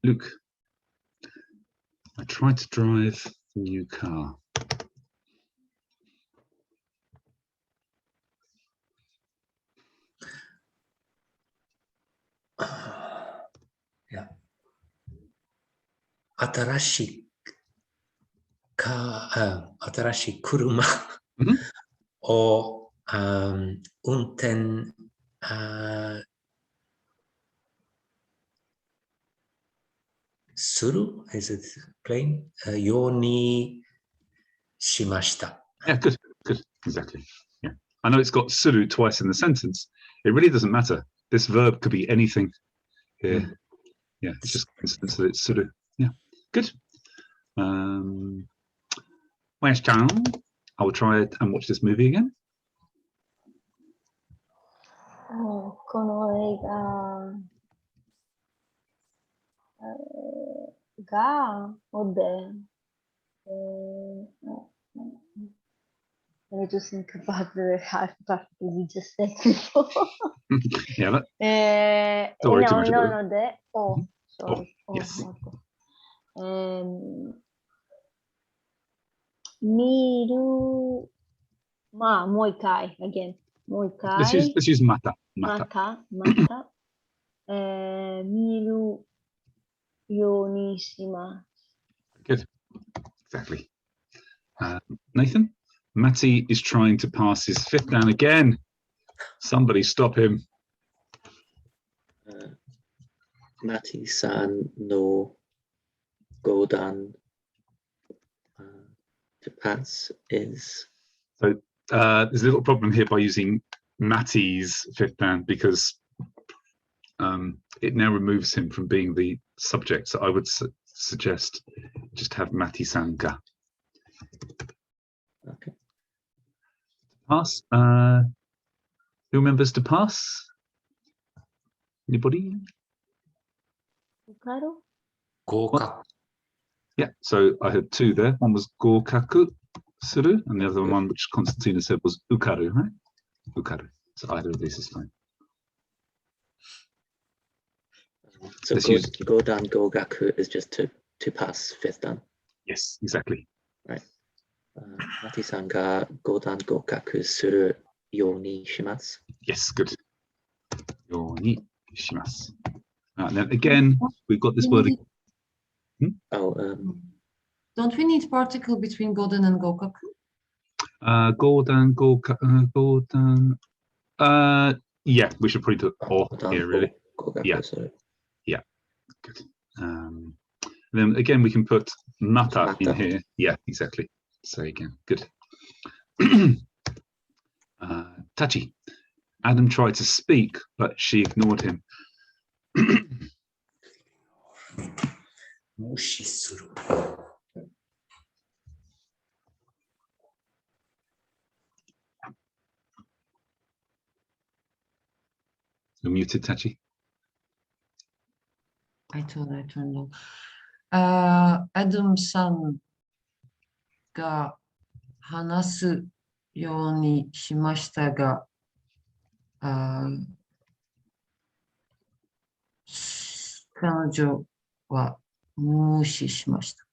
Luke, I tried to drive the new car. Yeah. 新しい車を運転する is it plain ようにしました。 Yeah, good, good, exactly. Yeah, I know it's got suru twice in the sentence. It really doesn't matter. This verb could be anything here. Yeah, it's just coincidence that it's suru. Yeah, good. Where's John? I will try it and watch this movie again. この映画が、I need to think about the hard part we just said before. Yeah, that, え Don't worry too much な about it. ので、Mhm. sorry. yes. 見る、まあ、もう一回、again。もう一 Let's use 回、 let's use mata. ま Mata. た、見るようにします。 Good. Exactly. Nathan, Matty is trying to pass his fifth down again. Somebody stop him. Mati-san no Godan to pass is So there's a little problem here by using Matty's fifth dan because it now removes him from being the subject. So I would suggest just have Matty-san ga. okay. Pass. Who remembers to pass? Anybody? わかる？合格。 Yeah, so I had two there. One was gokaku suru, and the other one, which Constantina said, was ukaru, right? Ukaru. So either of these is fine. So Let's use- Godan Gogaku is just to pass fifth dan. Yes, exactly. Mati-san ga Godan Gogaku suru yo ni shimasu. Yes, good. Yoni shimasu. And then again, we've got this word. Don't we need particle between Godan and Gokaku? Godan, Godan. Yeah, we should probably do or here, really. Gogaku, Yeah. sorry. Good. Then again, we can put mata in Mata. here. Yeah, exactly. Say again. Good. Tachi. Adam tried to speak, but she ignored him. 無視する。 You're muted, Tachi. I thought I turned off. Adam さんが話すようにしましたが、彼女は無視しました。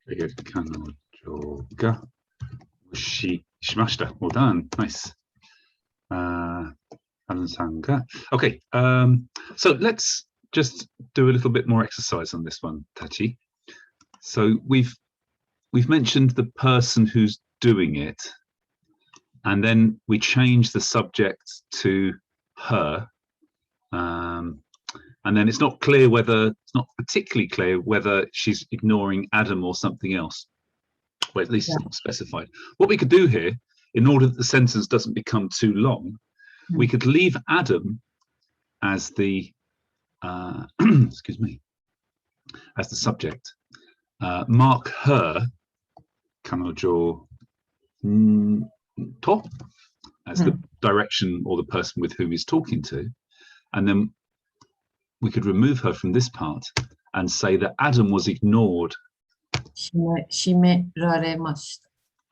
Very good. 彼女が無視しました. Well done. Nice. Alan-san-ga. Okay. So let's just do a little bit more exercise on this one, Tachi. So we've mentioned the person who's doing it, and then we change the subject to her. And then it's not clear whether, it's not particularly clear whether she's ignoring Adam or something else. Well, at least it's not specified. What we could do here, in order that the sentence doesn't become too long, we could leave Adam as the, excuse me, as the subject. Mark her, kanojo to, as the direction or the person with whom he's talking to. And then we could remove her from this part and say that Adam was ignored. 閉められまし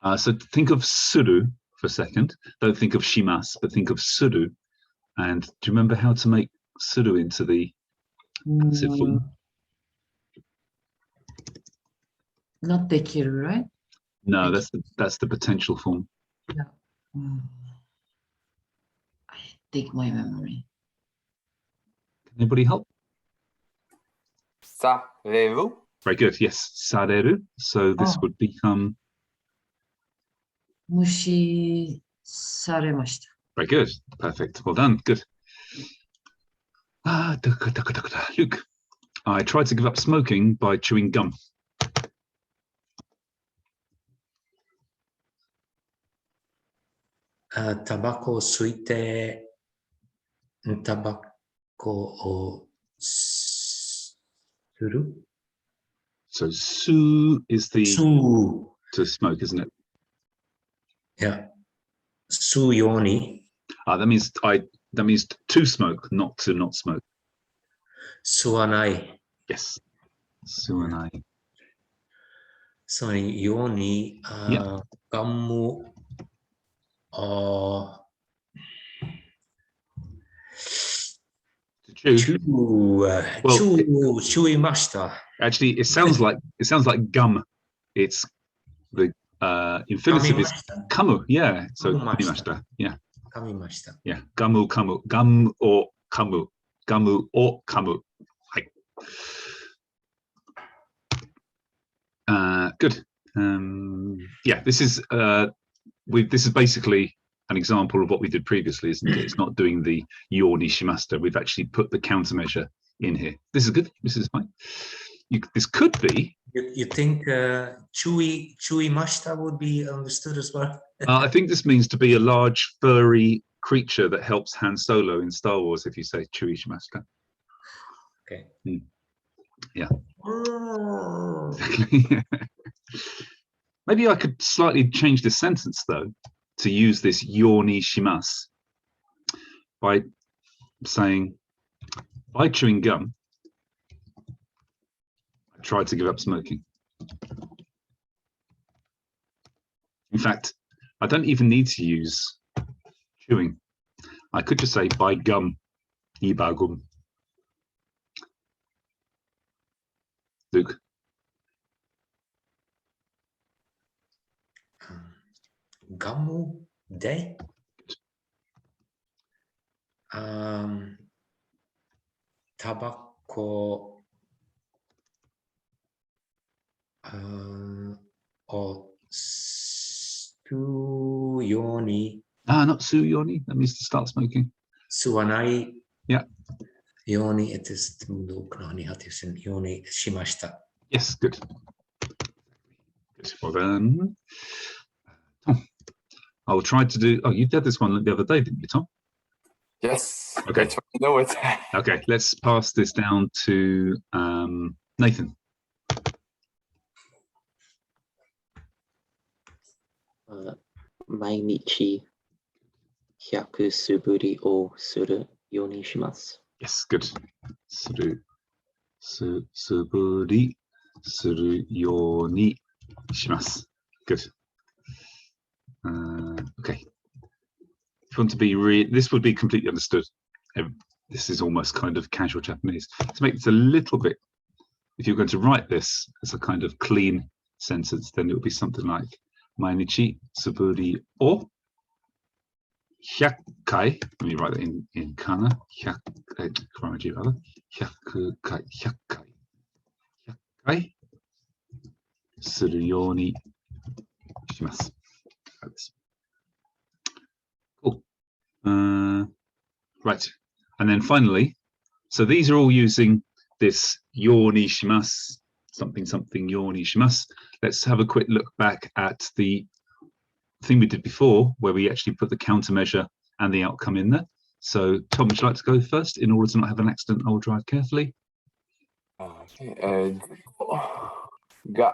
た。 So think of suru for a second. Don't think of shimas, but think of suru. And do you remember how to make suru into the passive form? Not できる, right? No, that's the potential form. I take my memory. Can anybody help? Sareru. Very good. Yes, sareru. So this would become 無視されました。 very good. Perfect. Well done. Good. Luke, I tried to give up smoking by chewing gum. タバコを吸いて、タバコをする So su is the 吸う。 to smoke, isn't it? いや、吸うように。 That means I That means to smoke, not to not smoke. Suanai. Yes. Suanai. そのように、Yeah. ガム、To chew. 注意ました。 Actually, it sounds like gum. It's the infinitive is 噛みました。 kamu. Yeah. So 噛みました。 kamimashita. Yeah. 噛みました。 Yeah. Gamu kamu. Gum or kamu. Gamu or kamu. Hi. Good. Yeah. This is this is basically an example of what we did previously, isn't it? It's not doing the yoni shimasta. We've actually put the countermeasure in here. This is good. This is fine. This could be. You think chewy mashita would be understood as well? I think this means to be a large furry creature that helps Han Solo in Star Wars. If you say Chewie Shimashita. Okay. Yeah. Exactly. Maybe I could slightly change this sentence though to use this yoni shimas by saying, by chewing gum, I tried to give up smoking. In fact, I don't even need to use chewing. I could just say by gum, ibagum. Luke. Gamu de. Tabacco. Or stu yoni. Not su yoni. That means to start smoking. Suanai. Yeah. Yoni, it is yoni shimashita. Yes, good. Good. Well then, Tom, I will try to do. Oh, you did this one the other day, didn't you, Tom? Yes. Okay. That's why I know it. Okay, let's pass this down to Nathan. 毎日100素振りをするようにします。 Yes, good. 素振りするようにします. Good. Okay. If you want to be this would be completely understood. This is almost kind of casual Japanese. To make this a little bit, if you're going to write this as a kind of clean sentence, then it would be something like 毎日素振りを100回, let me write that in kana, 100回するようにします. Cool. Right. And then finally, so these are all using this yoni shimas, something yoni shimas. Let's have a quick look back at the thing we did before, where we actually put the countermeasure and the outcome in there. So, Tom, would you like to go first in order to not have an accident? I'll drive carefully. Okay. Ga.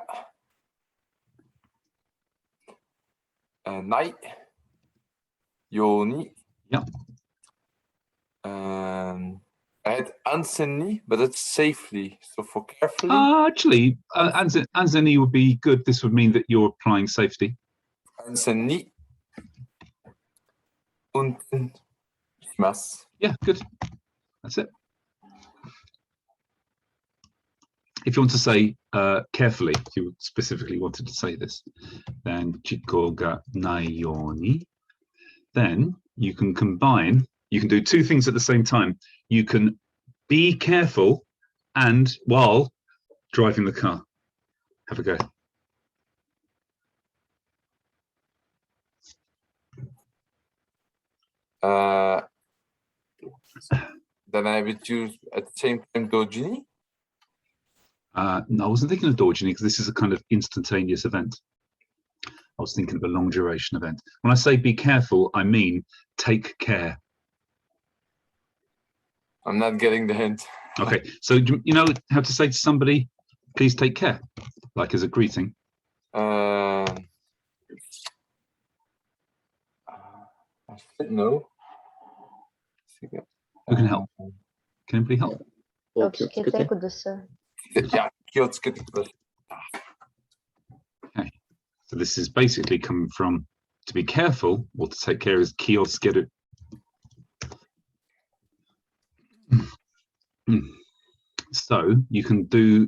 Nai. Yoni. Yeah. I had anzeni, but it's safely. So for carefully. Actually, anzeni would be good. This would mean that you're applying safety. Anzeni. Unten. Shimasu. Yeah, good. That's it. If you want to say carefully, if you specifically wanted to say this, then chiko ga nai yoni, then you can combine, you can do two things at the same time. You can be careful and while driving the car. Have a go. Then I would use at the same time dojini. No, I wasn't thinking of dojini because this is a kind of instantaneous event. I was thinking of a long duration event. When I say be careful, I mean take care. I'm not getting the hint. Okay, so you know how to say to somebody, please take care, like as a greeting? I said no. Who can help? Can anybody help? お気をつけて。 Yeah, 気をつけてください。 Okay. So this is basically coming from to be careful or to take care is kiotsukeru. So you can do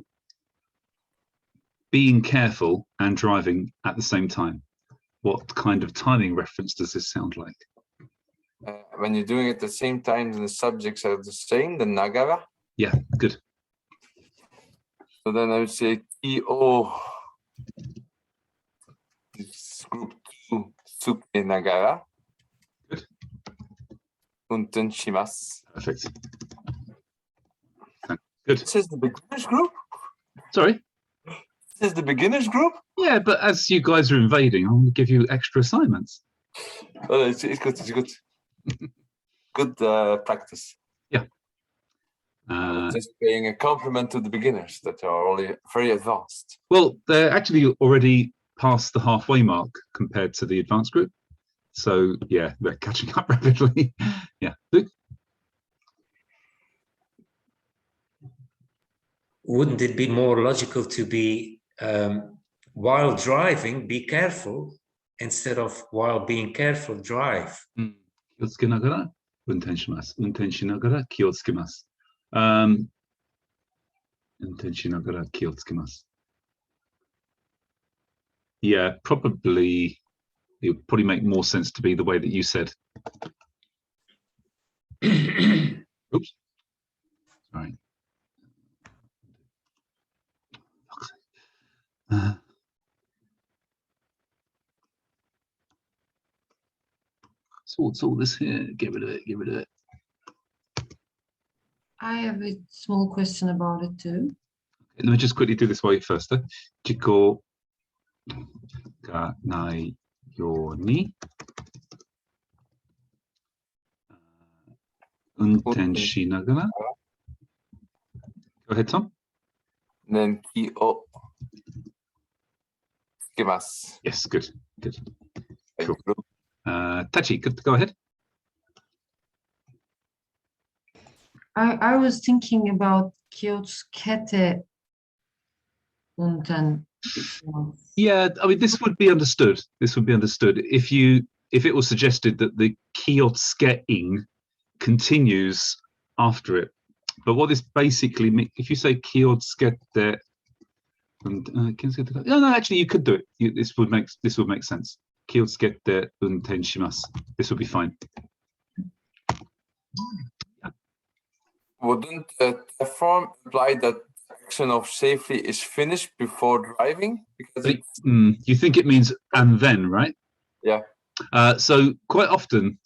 being careful and driving at the same time. What kind of timing reference does this sound like? When you're doing it at the same time and the subjects are the same, the nagara. Yeah, good. So then I would say Ki-o. This group 2, suke nagara. Good. Unten shimasu. Perfect. Good. This is the beginners group? Sorry. This is the beginners group? Yeah, but as you guys are invading, I'm going to give you extra assignments. Oh, it's good, it's good. Good practice. Yeah. Just paying a compliment to the beginners that are already very advanced. Well, they're actually already past the halfway mark compared to the advanced group. So, yeah, they're catching up rapidly. Yeah. Luke? Wouldn't it be more logical to be while driving, be careful, instead of while being careful, drive? 気をつけながら運転します。運転しながら気をつけます。運転しながら気をつけます。Yeah, probably it would probably make more sense to be the way that you said. Oops. Right. So what's all this here? Get rid of it, get rid of it. I have a small question about it too. Let me just quickly do this way first. 事故がないように運転しながら Go ahead, Tom. Then ki-o tsukimasu. Yes, good, good. Cool. Tachi, go ahead. I was thinking about kyotsukete unten. Yeah, I mean, this would be understood. This would be understood if it was suggested that the kiotsukeing continues after it. But what this basically means, if you say kiyotsukete, no, actually, you could do it. This would make sense. Kiyotsukete unten shimasu. This would be fine. Wouldn't the form imply that action of safely is finished before driving? Because you think it means and then, right? Yeah. So quite often,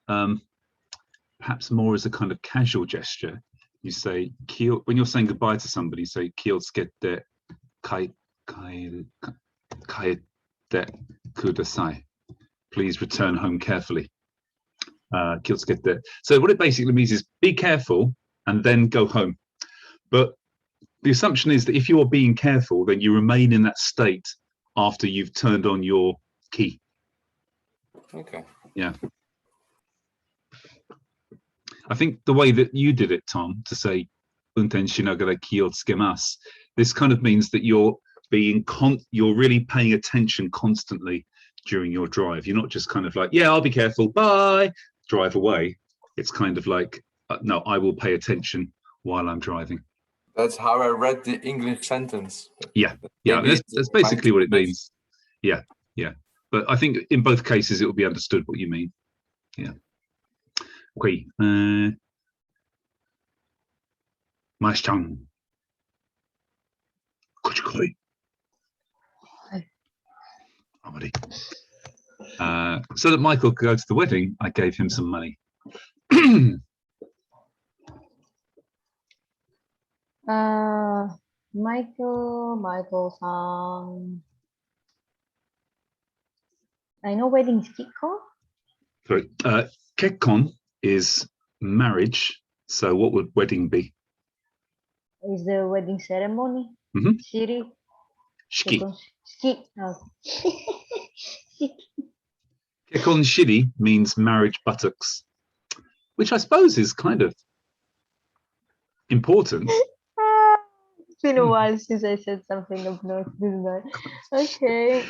perhaps more as a kind of casual gesture, you say when you're saying goodbye to somebody, you say kiyotsukete kaete kudasai. Please return home carefully. Kiyotsukete. So what it basically means is be careful and then go home. But the assumption is that if you're being careful, then you remain in that state after you've turned on your key. Okay. Yeah. I think the way that you did it, Tom, to say unten shinagara kiyotsukemasu, this kind of means that you're really paying attention constantly during your drive. You're not just kind of like, yeah, I'll be careful, bye, drive away. It's kind of like, no, I will pay attention while I'm driving. That's how I read the English sentence. Yeah, yeah, that's basically what it means. Yeah, yeah. But I think in both cases it will be understood what you mean. Yeah. Okay. Mash-chan. Kochikoi. So that Michael could go to the wedding, I gave him some money. Michael-san. I know wedding is kikkon. Sorry, kekkon is marriage. So what would wedding be? Is the wedding ceremony? Mm-hmm. Shiri. Shiki. Shiki. Oh. Shiki. Kekkon shiri means marriage buttocks, which I suppose is kind of important. It's been a while since I said something obnoxious, isn't it? Okay.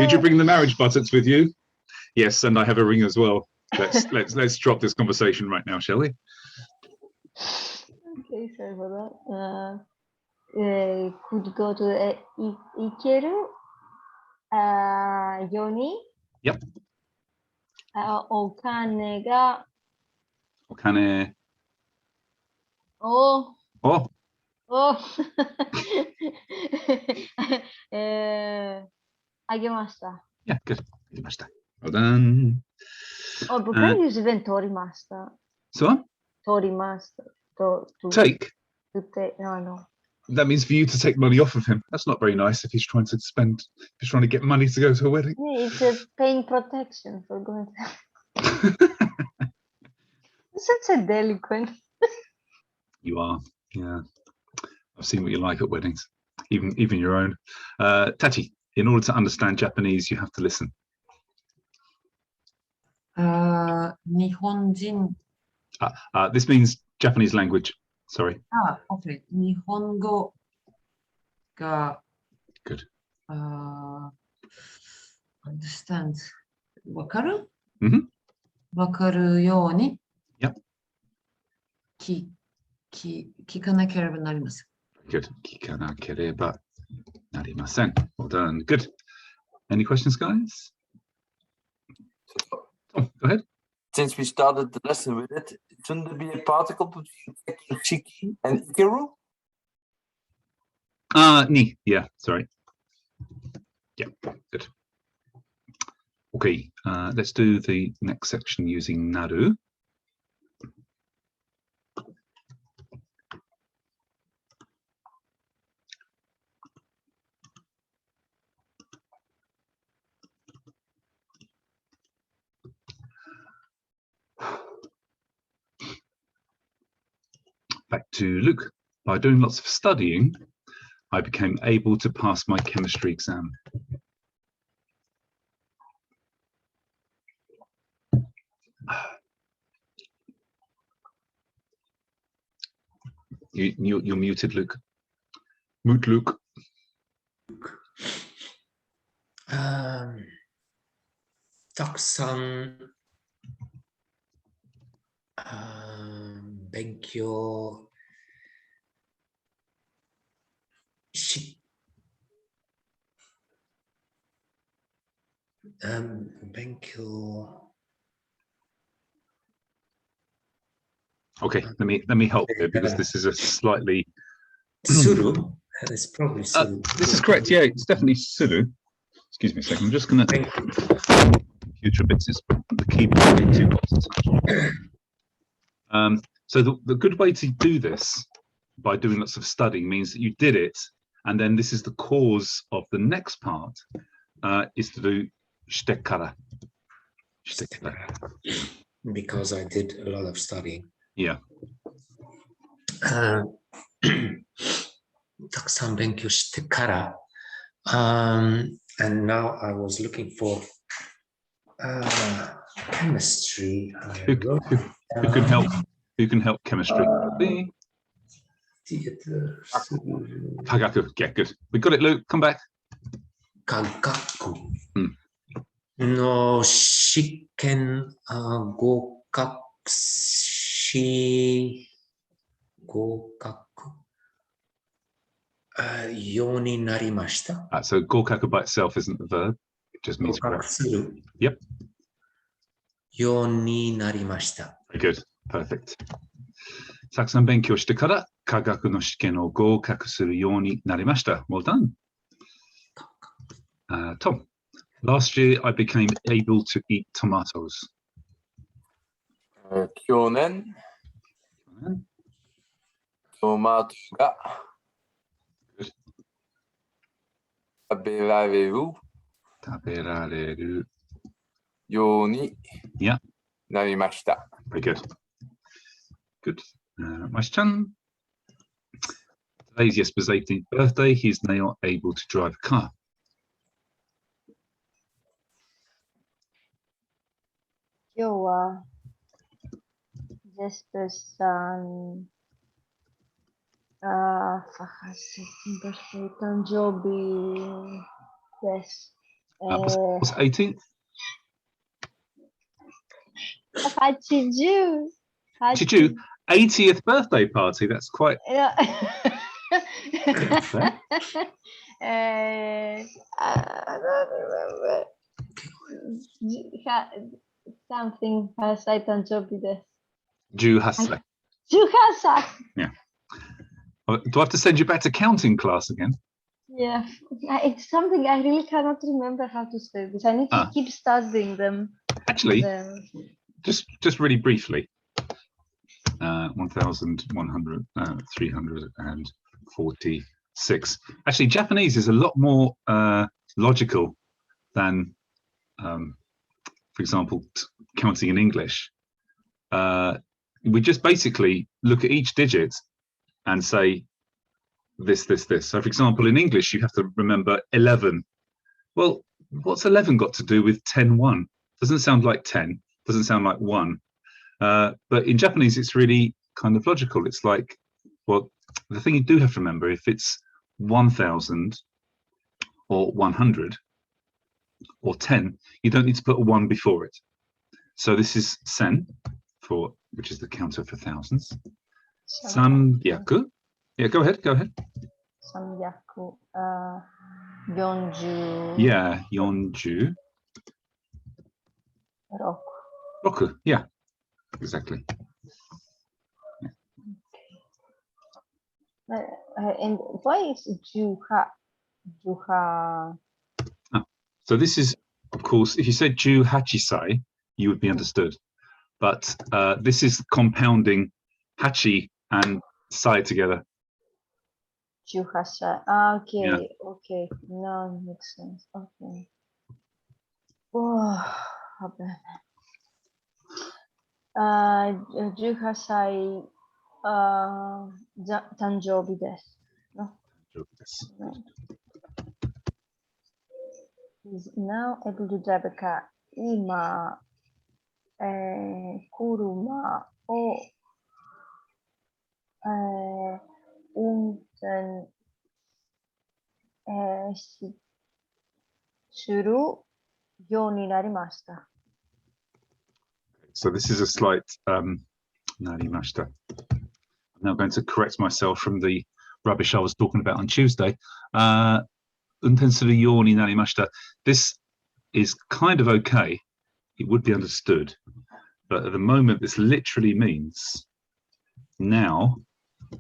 Did you bring the marriage buttocks with you? Yes, and I have a ring as well. Let's drop this conversation right now, shall we? Okay, sorry for that. Could go to ikeru yoni. Yep. Okane ga Okane. oh Oh, agemashita. yeah, good. Well done. Oh, but can you use even torimashita? So, Torimashita. To take. take. No. That means for you to take money off of him. That's not very nice if he's trying to spend, if he's trying to get money to go to a wedding. Yeah, it's a paying protection for going to. Such a delinquent. You are, yeah. I've seen what you like at weddings, even your own. Tachi, in order to understand Japanese, you have to listen. Nihonjin. This means Japanese language. Sorry. Okay. Nihongo ga. Good. Understand. Wakaru? Mm-hmm. Wakaru yoni. Yep. Kikanakereba narimasen. Good. Kikanakereba narimasen. Well done. Good. Any questions, guys? Tom, go ahead. Since we started the lesson with it, shouldn't there be a particle between Shiki and Ikeru? Ni. Yeah, sorry. Yeah, good. Okay, let's do the next section using naru. Back to Luke. By doing lots of studying, I became able to pass my chemistry exam. You're muted, Luke. Mute, Luke. Takusan Benkyou Benkyou. Okay, let me help here because this is a slightly Suru. It's probably Suru. This is correct. Yeah, it's definitely Suru. Excuse me a second. I'm just going to future bits. Is the keyboard being too hot to touch. So the good way to do this by doing lots of studying means that you did it, and then this is the cause of the next part is to do shitekara. Because I did a lot of studying. Yeah. たくさん勉強してから and now I was looking for chemistry. Who can help chemistry? Kagaku. Yeah, good. We got it, Luke. Come back. Kagaku. No 試験合格ようになりました。So gokaku by itself isn't the verb. It just means correct. Yep. ようになりました。Very good. Perfect. たくさん勉強してから科学の試験を合格するようになりました。Well done. Tom, last year I became able to eat tomatoes. 去年、トマトが食べられるようになりました。Very good. Good. Mash-chan. Today's Jesper's 18th birthday. He's now able to drive a car. 今日 this person birthday, Tanjobi, yes. What's 18th? 80. 80th birthday party. That's quite Yeah. fair. I don't remember. Something has I Tanjobi desu. Juhasai. Juhasa. Yeah. Do I have to send you back to counting class again? Yeah, it's something I really cannot remember how to say this. I need to keep studying them. Actually, just really briefly. 1,100, 346. Actually, Japanese is a lot more logical than, for example, counting in English. We just basically look at each digit and say this. So, for example, in English, you have to remember 11. Well, what's 11 got to do with 10, 1? Doesn't sound like 10. Doesn't sound like 1. But in Japanese, it's really kind of logical. It's like, well, the thing you do have to remember, if it's 1,000 or 100 or 10, you don't need to put a 1 before it. So this is sen, which is the counter for thousands. Samyaku. Yeah, go ahead. Samyaku. Yonju. Yeah, yonju. Roku. Yeah, exactly. And why is Juha? So this is, of course, if you said Ju Hachisai, you would be understood. But this is compounding Hachi and Sai together. Juhasai. Okay, Yeah. okay. Now it makes sense. Okay. Oh, Juhasai Tanjobi desu. No? He's now able to drive a car. Ima kuruma o unten suru you ni narimashita. So this is a slight narimashita. I'm now going to correct myself from the rubbish I was talking about on Tuesday. Unten suru you ni narimashita. This is kind of okay. It would be understood. But at the moment, this literally means now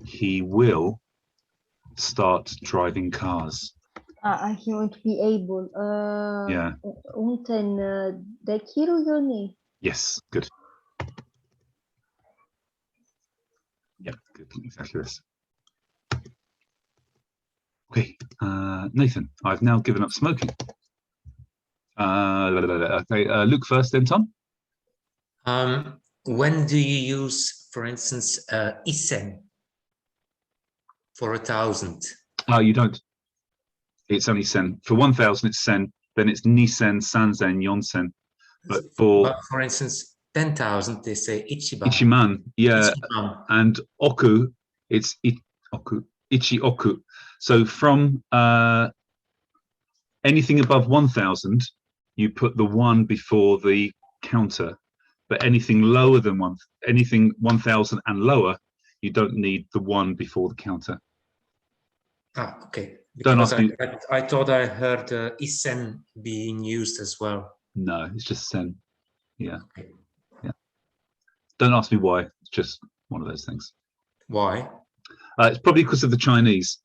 he will start driving cars. He won't be able. Yeah. Unten dekiru yo ni. Yes, good. Yep, good. Exactly this. Okay, Nathan, I've now given up smoking. Okay, Luke first, then Tom. When do you use, for instance, isen for 1,000? You don't. It's only sen. For 1,000, it's sen. Then it's nisen, sanzen, yonsen. But for instance, 10,000, they say ichiban. ichiman, yeah, Ichiban. and oku, it's ichi oku. So from anything above 1,000, you put the 1 before the counter. But anything lower than 1,000 and lower, you don't need the 1 before the counter. Okay. Don't Because ask me. I thought I heard isen being used as well. No, it's just sen. Yeah. Okay. Yeah. Don't ask me why. It's just one of those things. Why? It's probably because of the Chinese.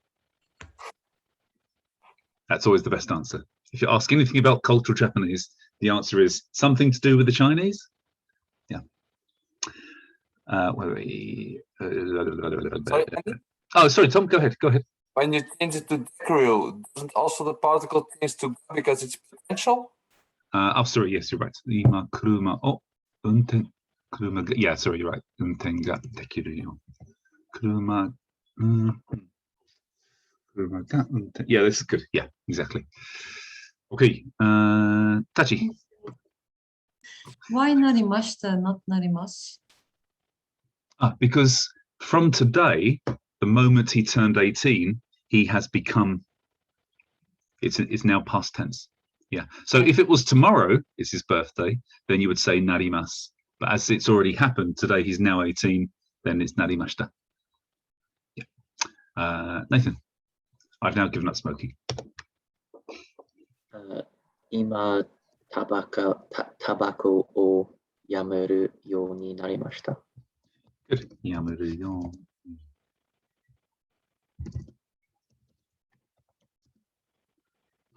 That's always the best answer. If you ask anything about cultural Japanese, the answer is something to do with the Chinese. Yeah. Where are we? Oh, sorry, Tom. Go ahead. When you change it to decril, doesn't also the particle change to ga because it's potential? Oh, sorry. Yes, you're right. Ima kuruma o unten kuruma ga. Yeah, sorry, you're right. Unten ga dekiru yo. Kuruma. Kuruma ga unten. Yeah, this is good. Yeah, exactly. Okay, Tachi. Why narimashita, not narimasu? Because from today, the moment he turned 18, he has become, it's now past tense. Yeah. So if it was tomorrow, it's his birthday, then you would say narimasu. But as it's already happened, today he's now 18, then it's narimashita. Yeah. Nathan, I've now given up smoking. 今、タバコをやめるようになりました。Good. やめるよ。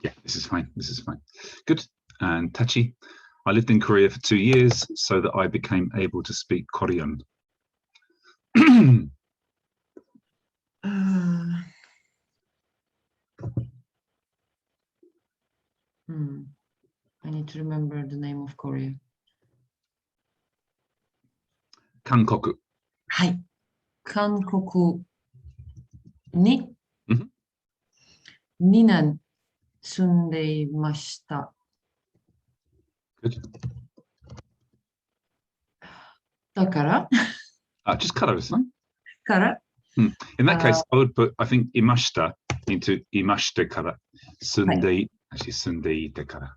Yeah, this is fine. This is fine. Good. And Tachi, I lived in Korea for 2 years so that I became able to speak Korean. I need to remember the name of Korea. Kankoku. はい。韓国に2年住んでいました。Good. だから Just kara is fine. から In that case, I would put, I think, imashita into imashite kara. Sundei, actually, sundei ite kara.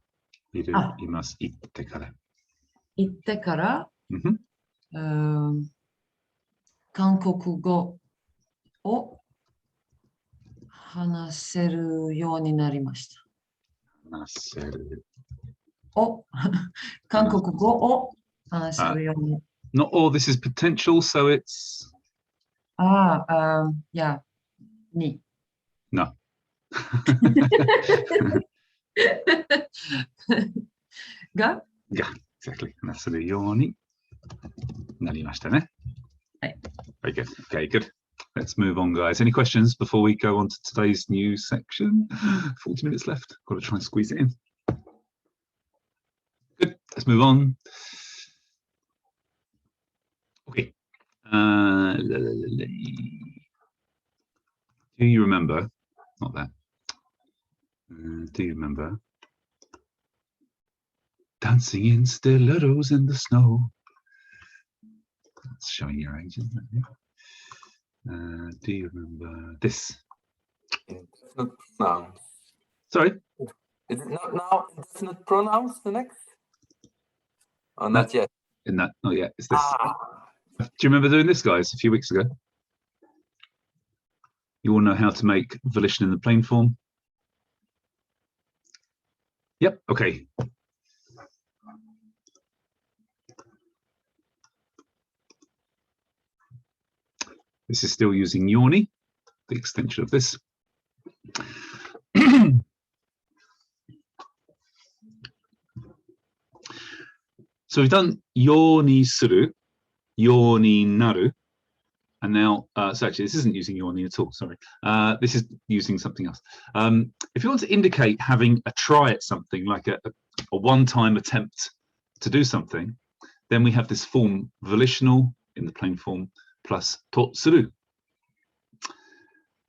Iru, imasu, itte kara. 行ってから、韓国語を話せるようになりました。話せる。韓国語を話せるように。Not all this is potential, so it's... yeah, に。No. Ga? Yeah, exactly. 話せるようになりましたね。はい。Very good. Okay, good. Let's move on, guys. Any questions before we go on to today's new section? 40 minutes left. Got to try and squeeze it in. Good. Let's move on. Okay. Do you remember? Not that. Do you remember? Dancing in stilettos in the snow. That's showing your age, isn't it? Do you remember this? Indefinite pronouns. Sorry? Is it not now indefinite pronouns, the next? Oh, not yet. In that, not yet. It's this. Do you remember doing this, guys, a few weeks ago? You all know how to make volition in the plain form? Yep, okay. This is still using yoni, the extension of this. So we've done yoni suru, yoni naru, and now, so actually this isn't using yoni at all, sorry. This is using something else. If you want to indicate having a try at something, like a one-time attempt to do something, then we have this form volitional in the plain form plus totsuru.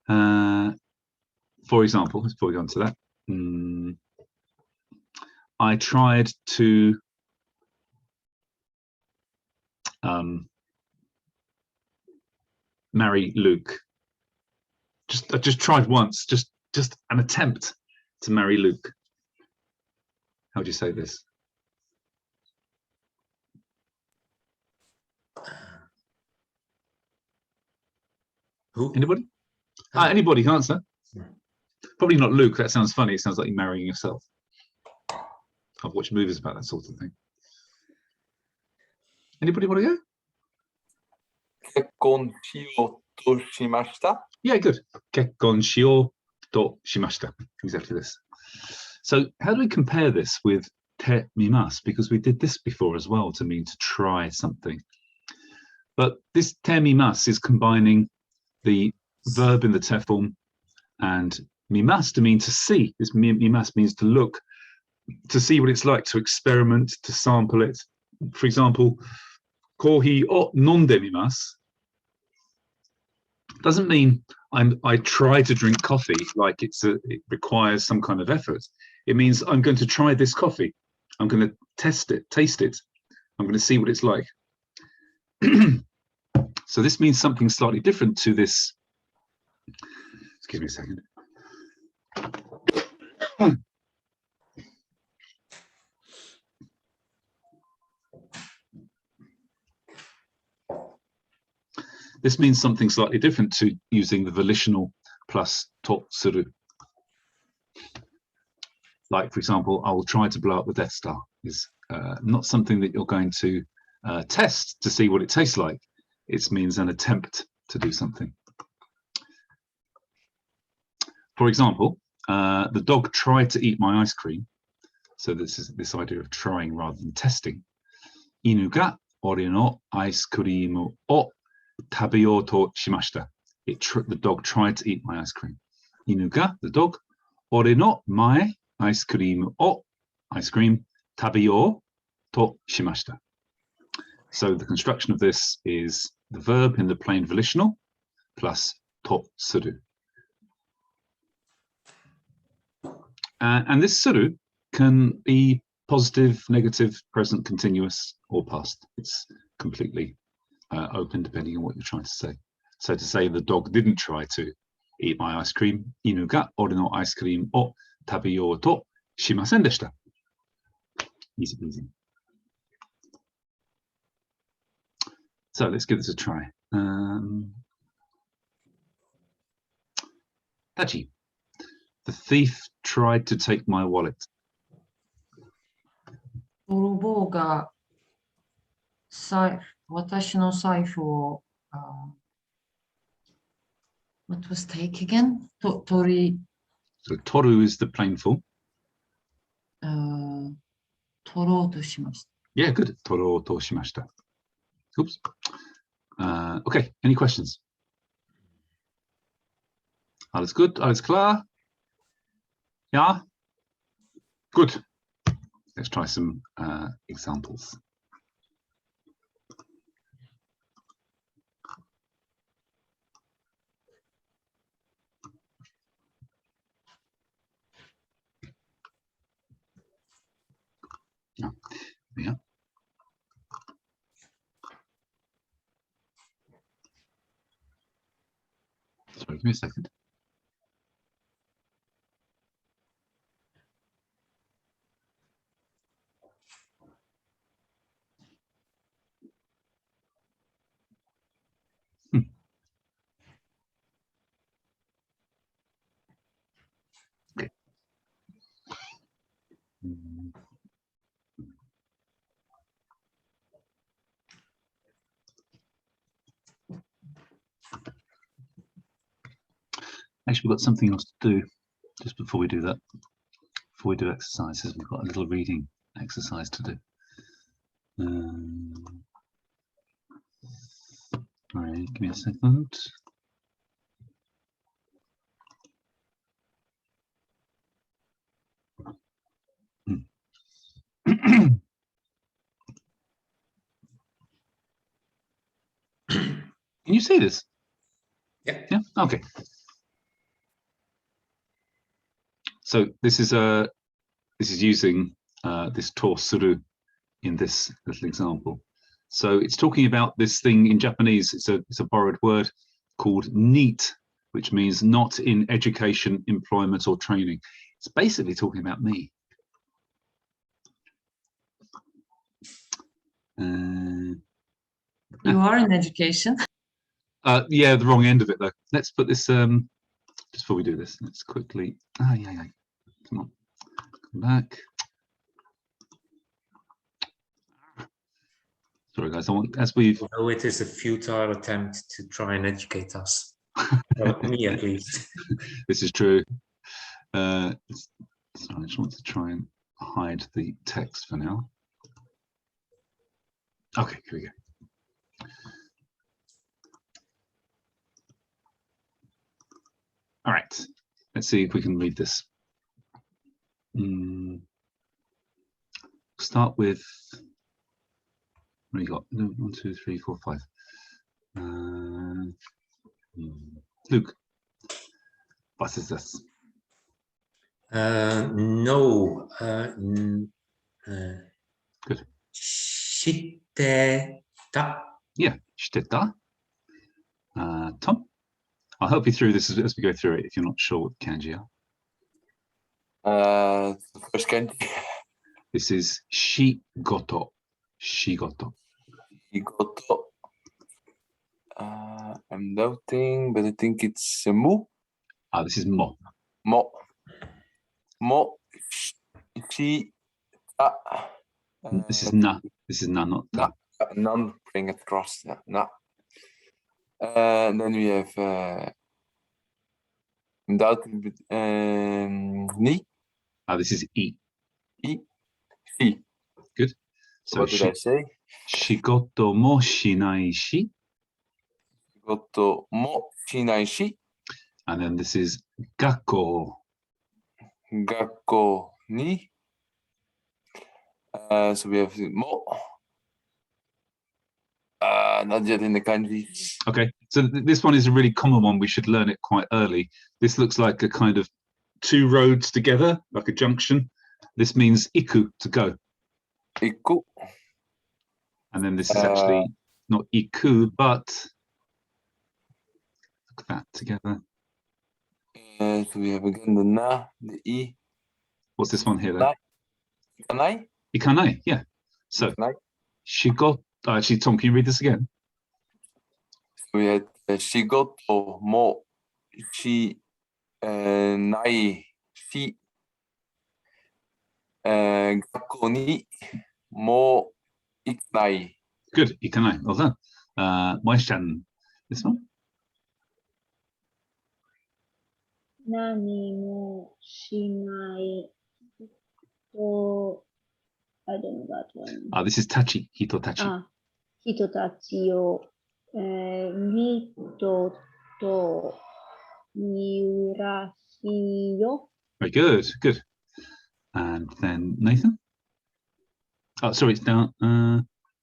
For example, before we go on to that, I tried to marry Luke. I just tried once, just an attempt to marry Luke. How would you say this? Who? Anybody? Anybody can answer. Probably not Luke. That sounds funny. It sounds like you're marrying yourself. I've watched movies about that sort of thing. Anybody want to go? Kekkon shio to shimashita. Yeah, good. Kekkon shio to shimashita. Exactly this. So how do we compare this with te mimasu? Because we did this before as well, to mean to try something. But this te mimasu is combining the verb in the te form and mimasu to mean to see. This mimasu means to look, to see what it's like, to experiment, to sample it. For example, kohi o nonde mimasu doesn't mean I try to drink coffee like it requires some kind of effort. It means I'm going to try this coffee. I'm going to test it, taste it. I'm going to see what it's like. So this means something slightly different to this. Excuse me a second. This means something slightly different to using the volitional plus to suru. Like, for example, I will try to blow up the Death Star is not something that you're going to test to see what it tastes like. It means an attempt to do something. For example, the dog tried to eat my ice cream. So this is this idea of trying rather than testing. Inu ga ore no ice cream o tabeyou to shimashita. The dog tried to eat my ice cream. Inu ga, the dog, ore no my ice cream o ice cream tabeyou to shimashita. So the construction of this is the verb in the plain volitional plus to suru. And this suru can be positive, negative, present, continuous, or past. It's completely open depending on what you're trying to say. So to say the dog didn't try to eat my ice cream, inu ga ore no ice cream o tabeyou to shimasen deshita. Easy peasy. So let's give this a try. Tachi, the thief tried to take my wallet. 泥棒が私の財布を、what was take again? 取 So toru is the plain form. ろうとしました。Yeah, good. Toro to shimashita. Oops. Okay, any questions? Alles gut? Alles klar? Yeah? Good. Let's try some examples. Oh, yeah. Sorry, give me a second. Okay. Actually, we've got something else to do just before we do that. Before we do exercises, we've got a little reading exercise to do. All right, give me a second. Can you see this? Yeah. Yeah. Okay. So this is using this to suru in this little example. So it's talking about this thing in Japanese. It's a borrowed word called NEET, which means not in education, employment, or training. It's basically talking about me. You are in education. Yeah, the wrong end of it though. Let's put this just before we do this. Let's quickly. Yeah. Come on, come back. Sorry, guys. I want as we've. No, it is a futile attempt to try and educate us. Well, me at least. This is true. Sorry, I just want to try and hide the text for now. Okay, here we go. All right, let's see if we can read this. Start with, what do you got? 1, 2, 3, 4, 5. Luke, what is this? No. Good. 知ってた. Yeah, 知ってた? Tom, I'll help you through this as we go through it if you're not sure what the kanji are. The first kanji. This is shigoto. Shigoto. Shigoto. I'm doubting, but I think it's mu. This is mo. Mo. Mo. Shi. Ta. This is na. This is na, not ta. None. Bring it across. Yeah, na. And then we have undoubtedly ni. This is i. I. Shi. Good. So what did I say? Shigoto mo shinai shi. Shigoto mo shinai shi. And then this is gakko. Gakko ni. So we have mo. Not yet in the kanji. Okay, so this one is a really common one. We should learn it quite early. This looks like a kind of two roads together, like a junction. This means iku, to go. Iku. And then this is actually not iku, but look at that together. So we have again the na, the I. What's this one here then? Ikanai? Ikanai, yeah. So shigoto. Actually, Tom, can you read this again? We had shigoto mo shi nai shi gakko ni mo ikanai. Good, ikanai. Well done. Moishan, this one? Nani mo shinai to. I don't know that one. This is tachi, hitotachi. Hitotachi o mito to miurashi yo. Very good, good. And then Nathan? Oh, sorry, it's down.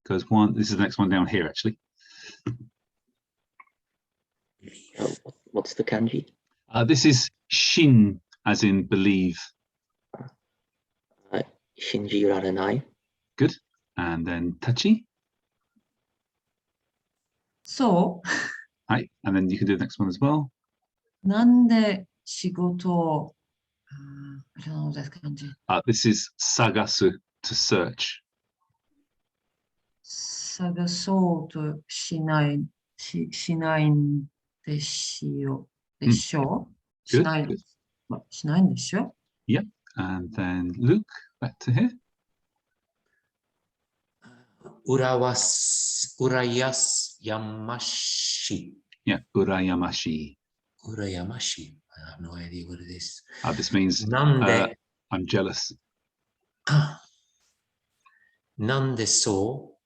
Goes one. This is the next one down here, actually. What's the kanji? This is shin, as in believe. Shinji rarenai. Good. And then tachi. So, Right. And then you can do the next one as well. なんで仕事を、I don't know that kanji. This is sagasu, to search. 探そうとしないんでしょう。しないんでしょ。Yep. And then Luke, back to here. Urayas Yamashi. Yeah, urayamashi. Urayamashi. I have no idea what it is. This means Nande. I'm jealous. Nande so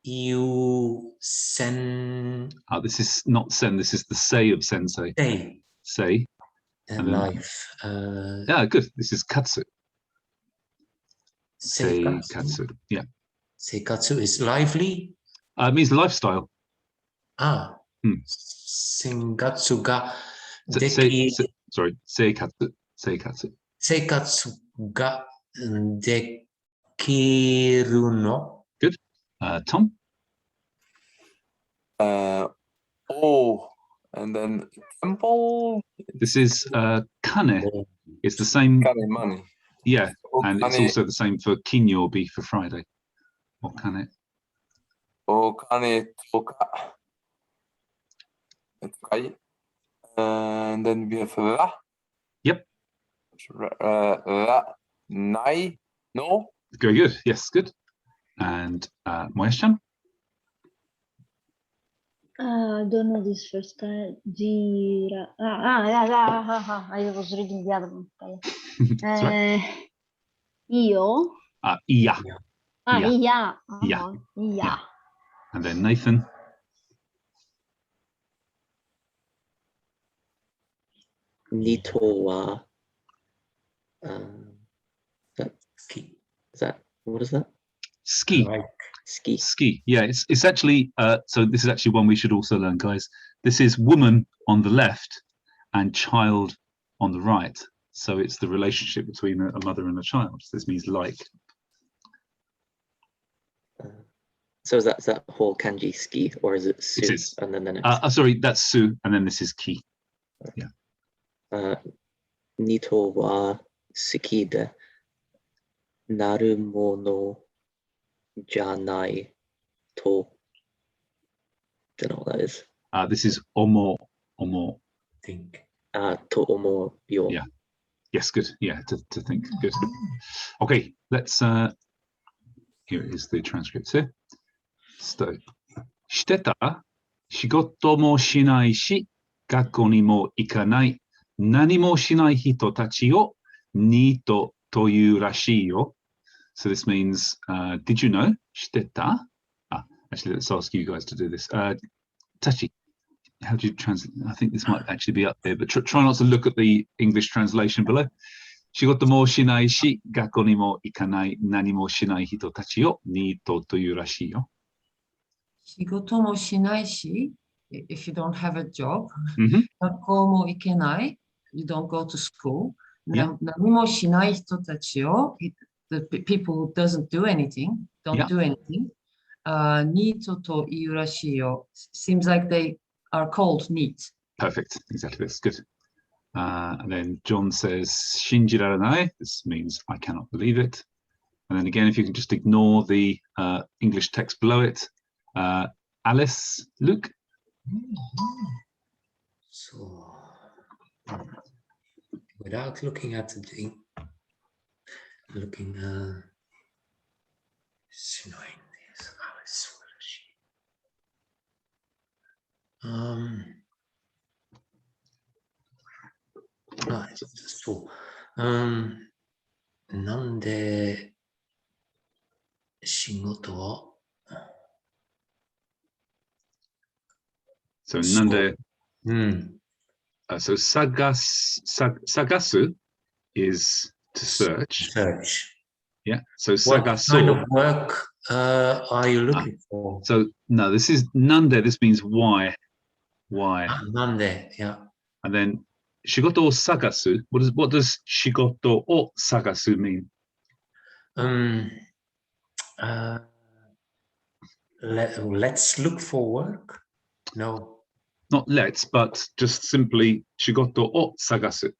you sen. This is not sen, this is the say of sensei. Say. And life. Yeah, good. This is katsu. Seikatsu. Katsu. Yeah. Seikatsu is lively. It means lifestyle. Sengatsu ga sorry, seikatsu. Seikatsu. Seikatsu ga dekiru no. Good. Tom? And then temple. This is kane. It's the same. Kane money. Yeah, and it's also the same for kinyobi for Friday. Or kane. Kane toka. And then we have ra. Yep. Ra nai no. Very good. Yes, good. And Moyes-chan? I don't know this first guy. Jira. I was reading the other one. Io. Iya. Iya. Yeah. And then Nathan? Nito wa. What is that? Ski. Ski. Yeah, it's actually so this is actually one we should also learn, guys. This is woman on the left and child on the right. So it's the relationship between a mother and a child. This means like. So is that whole kanji ski, or is it su It is. and then the next? Sorry, that's su, and then this is ki. Nito wa suki de naru mono janai to. Don't know what that is. This is omo. Think. To omo yo. Yeah. Yes, good. Yeah, to think. Good. Okay, let's. Here is the transcript here. So, してた仕事もしないし、学校にも行かない、何もしない人たちをニートというらしいよ。So this means, did you know? してた? Actually, let's ask you guys to do this. Tachi, how do you translate? I think this might actually be up there, but try not to look at the English translation below. 仕事もしないし、学校にも行かない、何もしない人たちをニートというらしいよ。仕事もしないし、if you don't have a job, Mhm. 学校も行けない、you don't go to school, Yeah. 何もしない人たちを、the people who doesn't do anything, don't Yeah. do anything, ニートというらしいよ。Seems like they are called neat. Perfect. Exactly. That's good. And then John says, 信じられない. This means I cannot believe it. And then again, if you can just ignore the English text below it. Alice, Luke. So, without looking at the lookingそう。なんで仕事を So nande. Hmm. So sagasu is to search. Search. Yeah. So What sagaso. kind of work are you looking for? So no, this is nande. This means why. Why? Nande, yeah. And then shigoto o sagasu. What does shigoto o sagasu mean? Let's look for work. No. Not let's, but just simply shigoto o sagasu.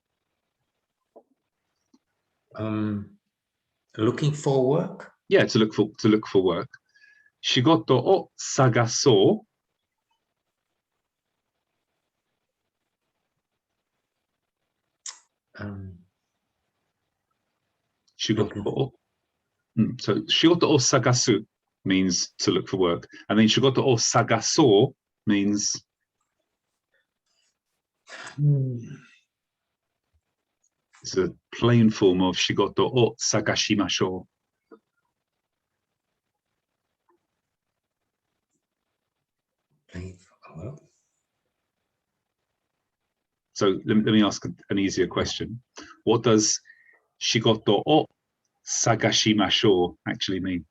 Looking for work. Yeah, to look for work. Shigoto o sagaso. Shigoto o. So shigoto o sagasu means to look for work, and then shigoto o sagaso means. It's a plain form of shigoto o sagashimashou. So let me ask an easier question. What does shigoto o sagashimashou actually mean?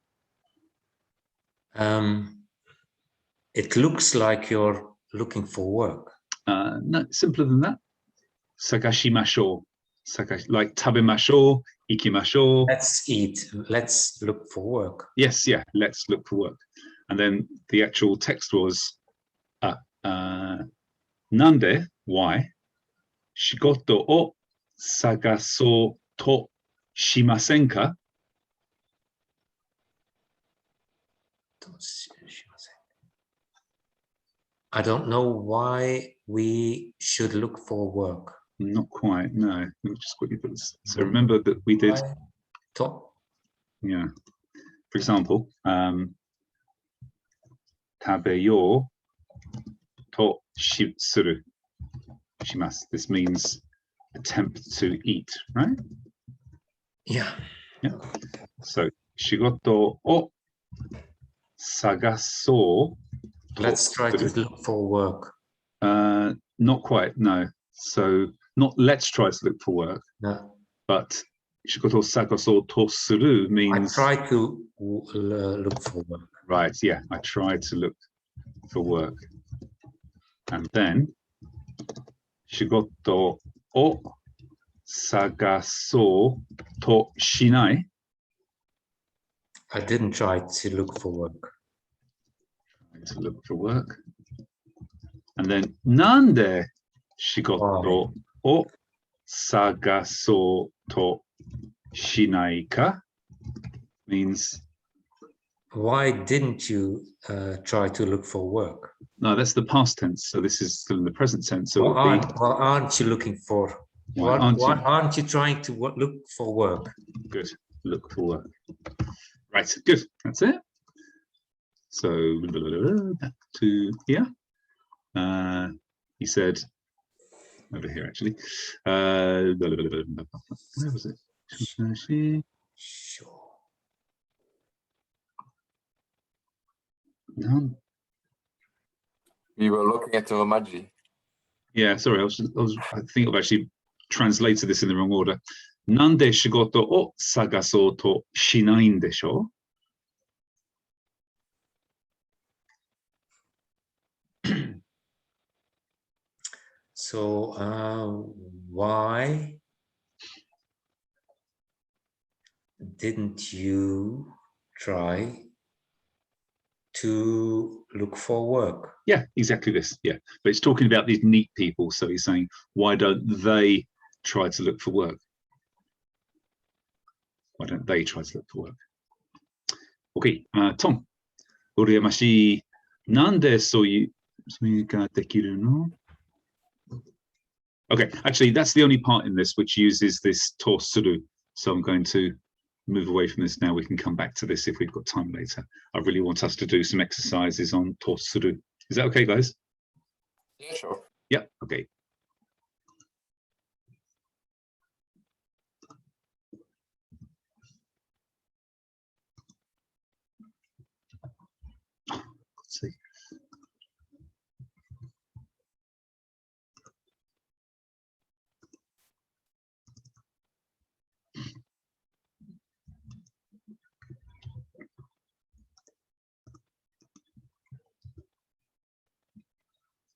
It looks like you're looking for work. No, simpler than that. Sagashimashou. Like tabemashou, ikimashou. Let's eat. Let's look for work. Yes, yeah, let's look for work. And then the actual text was nande, why? Shigoto o sagasou to shimasen ka? I don't know why we should look for work. Not quite, no. Let me just quickly put this. So remember that we did. Top. Yeah. For example, tabeyo to suru shimasu. This means attempt to eat, right? Yeah. Yeah. So shigoto o sagasou. Let's try to look for work. Not quite, no. So not let's try to look for work. No. But shigoto sagasou to suru means I try to look for work. Right, yeah, I try to look for work. And then shigoto o sagasou to shinai. I didn't try to look for work. to look for work. And then nande shigoto o sagasou to shinai ka means why didn't you try to look for work? no, that's the past tense. So this is still in the present tense. So it would be, What aren't you looking for? why Why aren't you trying to look for work? good, look for work. Right, good, that's it. So back to here. He said over here actually. Where was it? Sure. No. We were looking at the Romaji. Yeah, sorry, I think I've actually translated this in the wrong order. Nande shigoto o sagasou to shinai n desho? So why didn't you try to look for work? Yeah, exactly this. Yeah, but it's talking about these neat people. So he's saying, why don't they try to look for work? Why don't they try to look for work? Okay, Tom. Urayamashi, nande soyu ga dekiru no? Okay, actually, that's the only part in this which uses this to suru. So I'm going to move away from this now. We can come back to this if we've got time later. I really want us to do some exercises on to suru. Is that okay, guys? Yeah, sure. Yeah, okay. Let's see.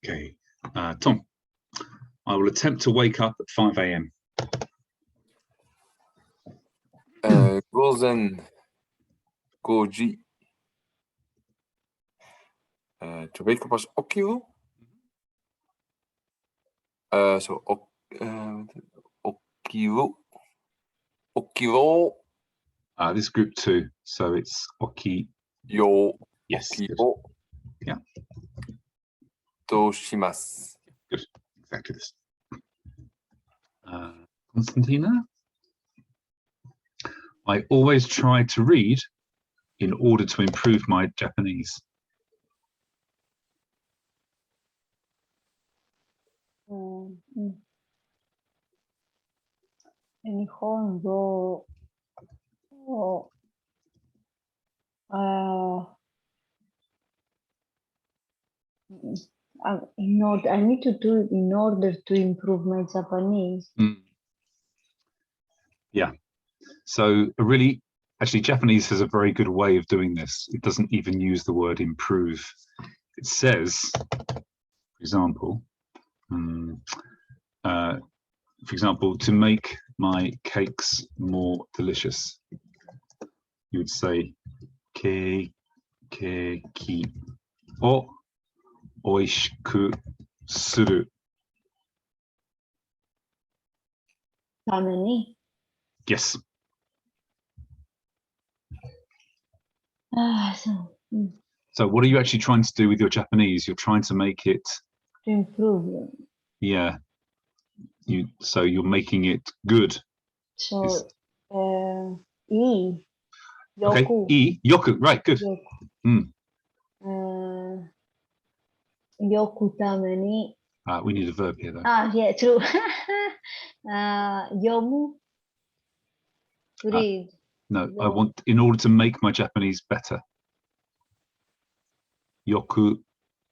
Okay, Tom, I will attempt to wake up at 5 a.m. 午前5時。To wake up as 起きる? So 起きる. 起きろ. This is group 2, so it's oki. Yo. Yes. 起き Good. ろ. Yeah. とします. Good. Exactly this. Constantina? I always try to read in order to improve my Japanese. 日本語をI need to do it in order to improve my Japanese. Yeah. So actually Japanese has a very good way of doing this. It doesn't even use the word improve. It says, for example, to make my cakes more delicious, you would say keiki o oishiku suru. ために Yes. So what are you actually trying to do with your Japanese? You're trying to make it to improve. Yeah. So you're making it good. So yoku. Okay. Yoku. Right. Good. Yoku tameni. We need a verb here though. Yeah, true. Yomu. Read. No, I want in order to make my Japanese better. Yoku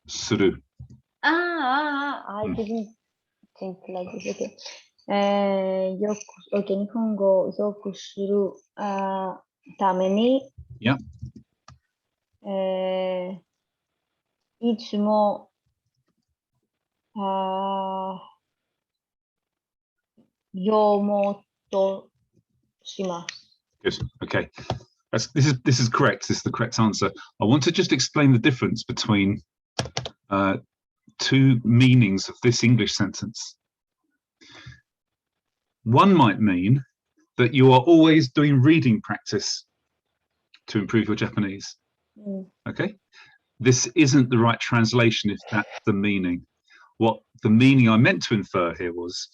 suru. I didn't think like this. Okay. Okay, 日本語を良くするために、Yeah. いつも読もうとします。Good. Okay. This is correct. This is the correct answer. I want to just explain the difference between two meanings of this English sentence. One might mean that you are always doing reading practice to improve your Japanese. Okay, this isn't the right translation if that's the meaning. What the meaning I meant to infer here was,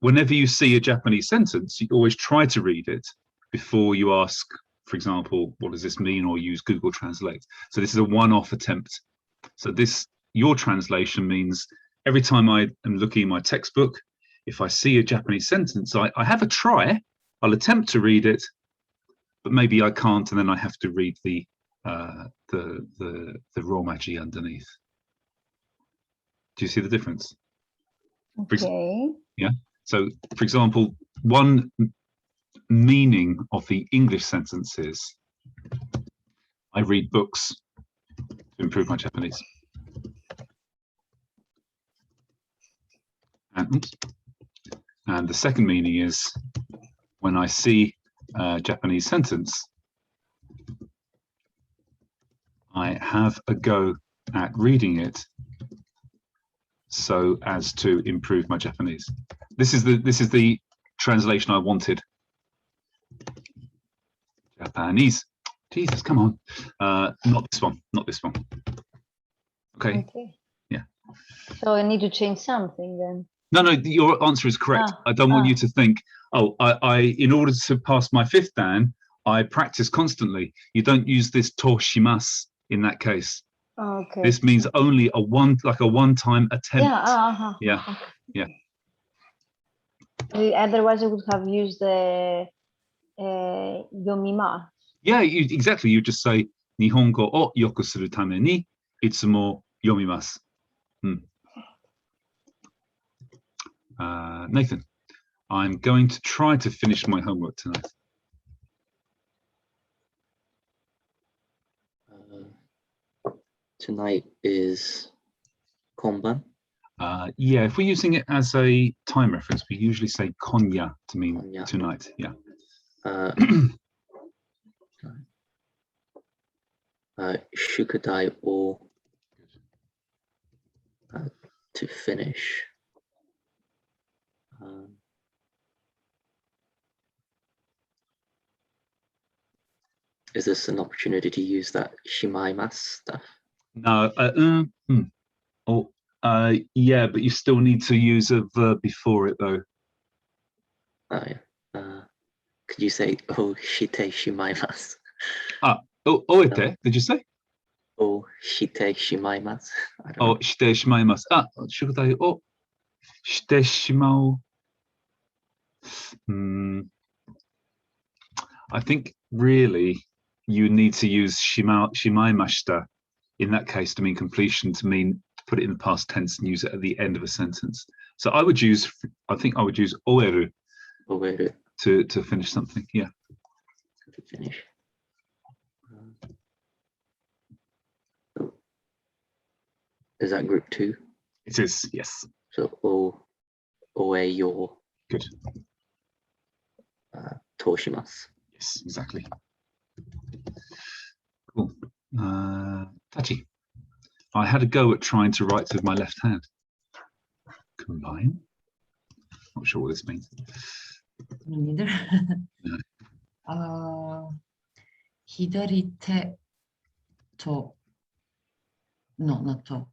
whenever you see a Japanese sentence, you always try to read it before you ask, for example, what does this mean, or use Google Translate. So this is a one-off attempt. So your translation means every time I am looking in my textbook, if I see a Japanese sentence, I have a try, I'll attempt to read it, but maybe I can't, and then I have to read the romaji underneath. Do you see the difference? Okay. Yeah. So, for example, one meaning of the English sentence is, I read books to improve my Japanese. And the second meaning is, when I see a Japanese sentence, I have a go at reading it so as to improve my Japanese. This is the translation I wanted. Japanese. Jesus, come on. Not this one. Not this one. Okay. Yeah. So I need to change something then. No, your answer is correct. I don't want you to think, oh, I in order to pass my fifth dan, I practice constantly. You don't use this toshimasu in that case. Okay. This means only a one-time attempt. Yeah. Yeah. Yeah. Otherwise, I would have used the yomimasu. Yeah, exactly. You just say Nihongo o yoku suru tame ni itsumo yomimasu. Nathan, I'm going to try to finish my homework tonight. Tonight is konban. Yeah, if we're using it as a time reference, we usually say konya to mean Konya. tonight. Yeah. Shukudai or to finish. Is this an opportunity to use that shimaimasu stuff? No. Yeah, but you still need to use a verb before it, though. Oh yeah. Could you say "Oh shite shimaimasu"? Oete, did you say? Oh shite shimaimasu. Oh, shite shimaimasu. Shukudai o shite shimau. I think really you need to use shimaimashita in that case to mean completion, to put it in the past tense and use it at the end of a sentence. So I would use oeru. Oeru. To finish something. Yeah. To finish. Is that group 2? It is, yes. So oeyo. Good. Toshimasu. Yes, exactly. Cool. Tachi, I had a go at trying to write with my left hand. Combine. Not sure what this means. Me neither. Hidari te to. No, not to.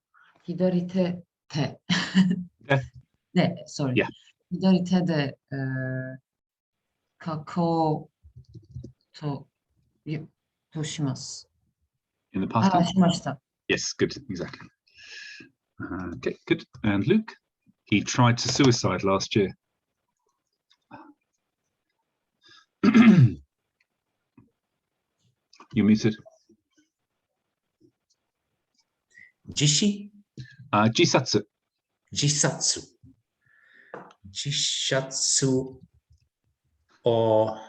Hidari te. Ne, sorry. Yeah. Hidari te de kako to shimasu. In the past tense? Shimashita. Yes, good, exactly. Okay, good. And Luke, he tried to suicide last year. You're muted. Jishi? Jisatsu. Jisatsu. Jishatsu or...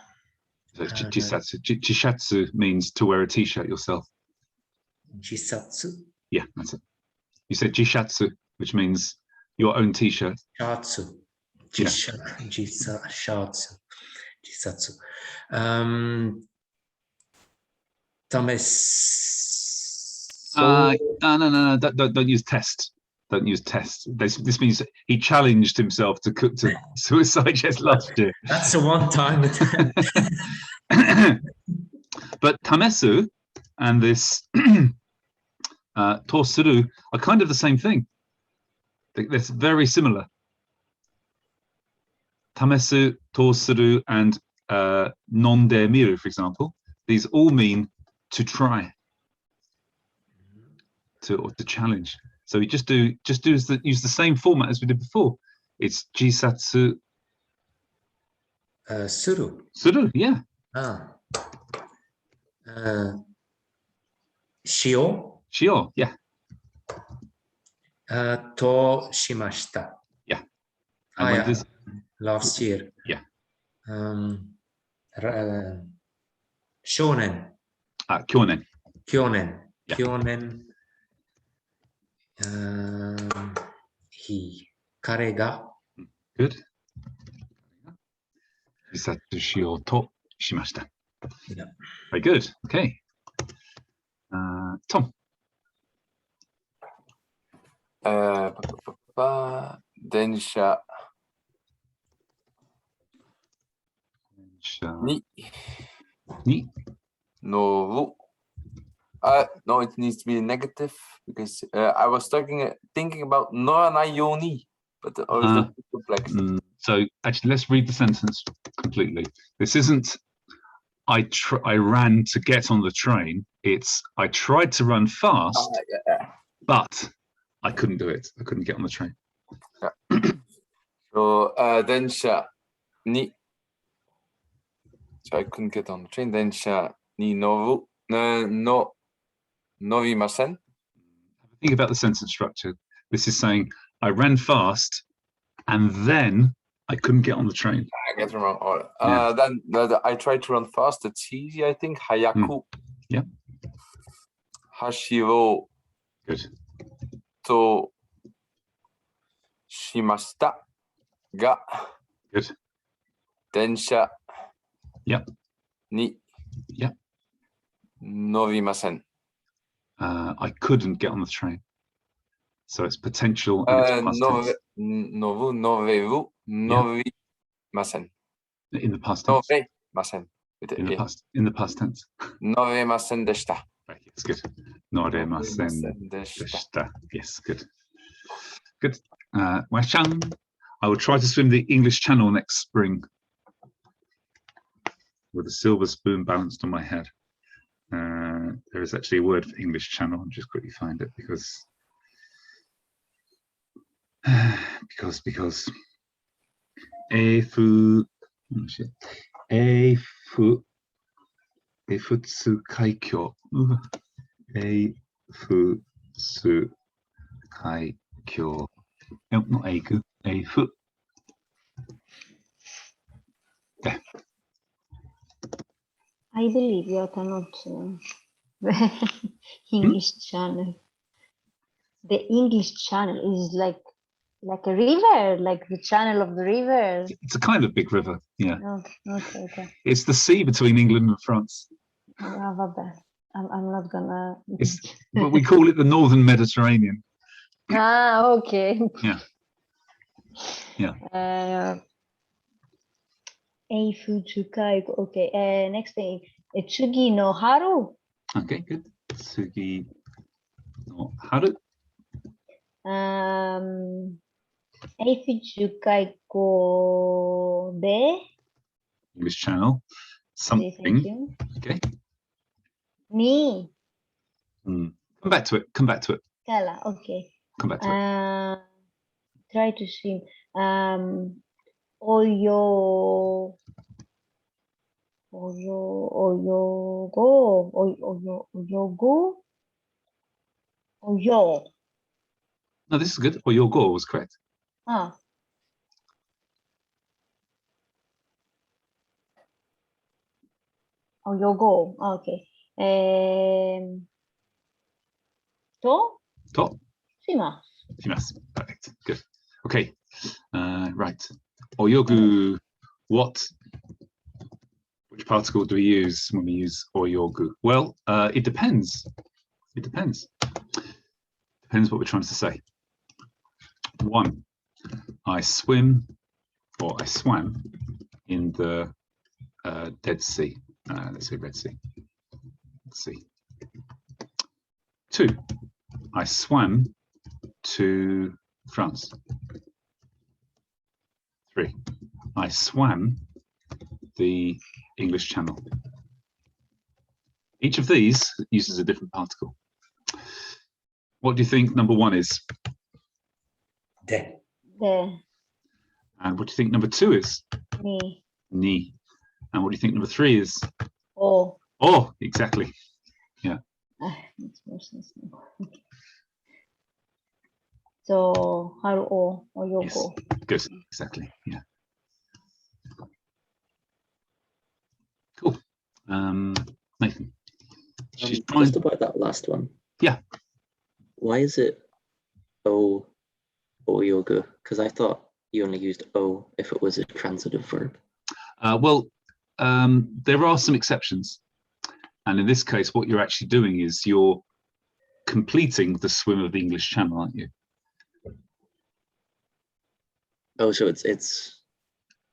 So it's jisatsu. Jishatsu means to wear a t-shirt yourself. Jisatsu? Yeah, that's it. You said jishatsu, which means your own t-shirt. Shatsu. Jisatsu. Jisatsu. No. Don't use test. Don't use test. This means he challenged himself to suicide just last year. That's a one-time. But tamesu and this tosuru are kind of the same thing. They're very similar. Tamesu, tosuru, and nonde miru, for example, these all mean to try, or to challenge. So we use the same format as we did before. It's jisatsu Suru. suru, yeah. Shio. Shio, yeah. To shimashita. Yeah. And when this last year. Yeah. Shonen. Kyonen. Kyonen. Yeah. Kyonen. 彼が Good. 自殺しようとしました。Yeah. Very good. Okay. Tom. 電車に乗る。No, it needs to be a negative because I was thinking about noranayoni, but it's complex. So actually, let's read the sentence completely. This isn't I ran to get on the train. It's I tried to run fast, but I couldn't do it. I couldn't get on the train. So 電車に So I couldn't get on the train. 電車に乗りません. Think about the sentence structure. This is saying I ran fast and then I couldn't get on the train. I get the wrong order. Then I tried to run fast. It's easy, I think. Hayaku. Yeah. Hashiro. Good. To shimashita. Ga. Good. Densha. Yep. Ni. Yep. Norimasen. I couldn't get on the train. So it's potential. And it's past tense. Noreru. Norimasen. In the past tense. Norimasen. In the past tense. Norimasen deshita. Right, yes, good. Norimasen deshita. Yes, good. Good. Wai-chan. I will try to swim the English Channel next spring with a silver spoon balanced on my head. There is actually a word for English Channel. I'll just quickly find it because Efutsu Kaikyo. Efutsu Kaikyo. No, not Eiku. Efu. There. I believe you cannot the English Channel. The English Channel is like a river, like the channel of the river. It's a kind of big river, yeah. Okay. It's the sea between England and France. I'm not gonna. But we call it the Northern Mediterranean. Okay. Yeah. Eifutsukai. Okay. Next thing. Tsugi no haru. Okay, good. Tsugi no haru. Eifutsukai ko de. English Channel. Something. Okay. Ni. Come back to it. Kala. Okay. Come back to it. Try to swim. Oyo. No, this is good. Oyogo was correct. Oyogo. Okay. To? Shimasu. Perfect. Good. Okay. Right. Oyogu. What Which particle do we use when we use oyogu? Well, it depends. It depends. Depends what we're trying to say. 1, I swim or I swam in the Dead Sea. Let's say Red Sea. Let's see. 2, I swam to France. 3, I swam the English Channel. Each of these uses a different particle. What do you think number 1 is? De. De. And what do you think number 2 is? Ni. Ni. And what do you think number 3 is? O. Oh, exactly. Makes more sense now. Okay. So haru o oyoko. Yes, good, exactly. Yeah. Cool. Nathan. She's trying. Just about that last one. Yeah. Why is it o yoga? Because I thought you only used o if it was a transitive verb. Well, there are some exceptions. And in this case, what you're actually doing is you're completing the swim of the English Channel, aren't you? Oh, so it's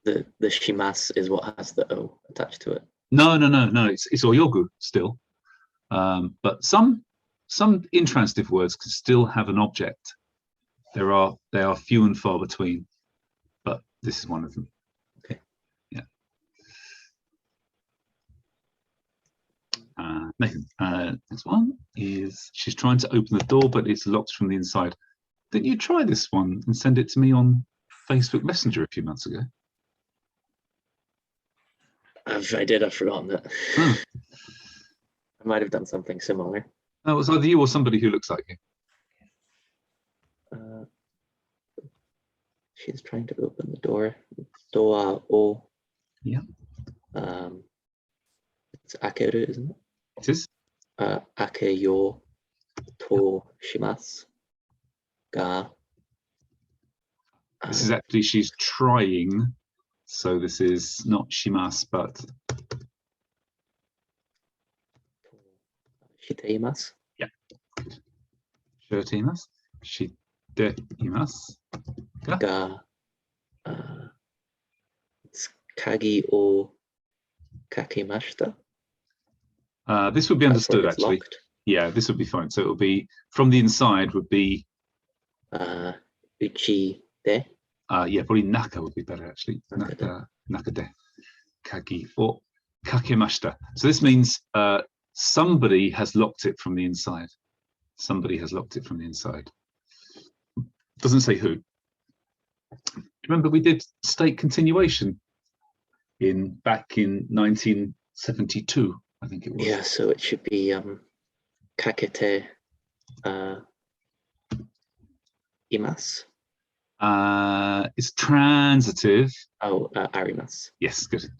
the shimas is what has the o attached to it. No. It's oyogu still. But some intransitive words can still have an object. They are few and far between, but this is one of them. Okay. Yeah. Nathan, next one is she's trying to open the door, but it's locked from the inside. Didn't you try this one and send it to me on Facebook Messenger a few months ago? I did. I've forgotten that. Oh. I might have done something similar. No, it was either you or somebody who looks like you. She's trying to open the door. Doa o. Yeah. It's akeru, isn't it? It is. Ake yo to shimasu ga. This is actually she's trying. So this is not shimas, but Shiteimasu. yeah. Shiteimasu. Shiteimasu. Ga. It's kagi o kakemashita. This would be understood actually. Locked. Yeah, this would be fine. So it would be from the inside would be Uchi de. Yeah, probably naka would be better actually. Naka de. Kagi o kakemashita. So this means somebody has locked it from the inside. Somebody has locked it from the inside. Doesn't say who. Remember we did state continuation back in 1972, I think it was. Yeah, so it should be kakete imasu. It's transitive. Oh, arimasu. Yes, good.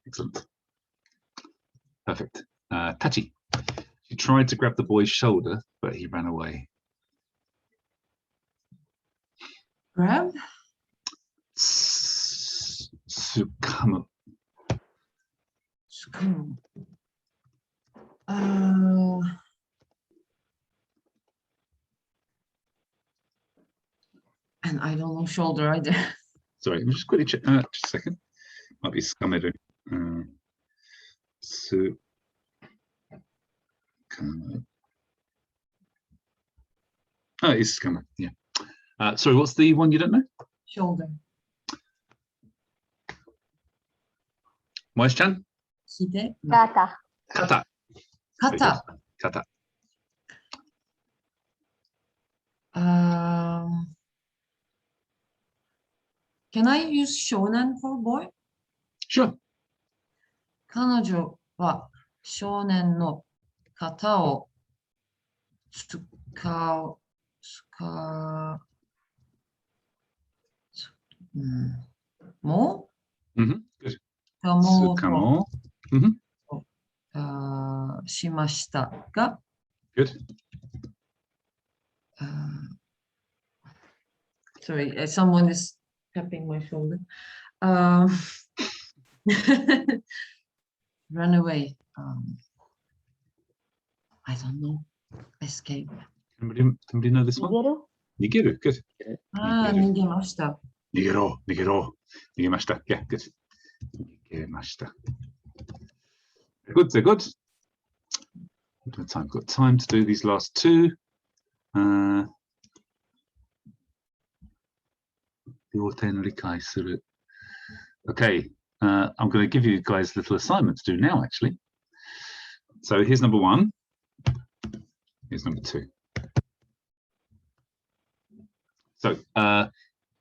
Excellent. Perfect. Tachi. She tried to grab the boy's shoulder, but he ran away. Grab? Sukamu. Sukamu. And I don't know shoulder either. Sorry, let me just quickly check. Just a second. Might be skameru. Sukamu. Oh, it's skameru. Yeah. Sorry, what's the one you don't know? Shoulder. Moise-chan? Hide? No. Kata. Kata. Kata. Kata. Can I use shonen for boy? Sure. 彼女は少年の型を使うも Mm-hmm. Good. かも Sukamo. としましたが Good. Sorry, someone is tapping my shoulder. Run away. I don't know. Escape. Somebody know this one? Nigeru? Nigeru, good. Ah, Nigeru. nigemashita. Nigero. Nigemashita. Yeah, good. Nigemashita. Good, they're good. Got time to do these last two. Okay, I'm going to give you guys a little assignment to do now, actually. So here's number one. Here's number two. So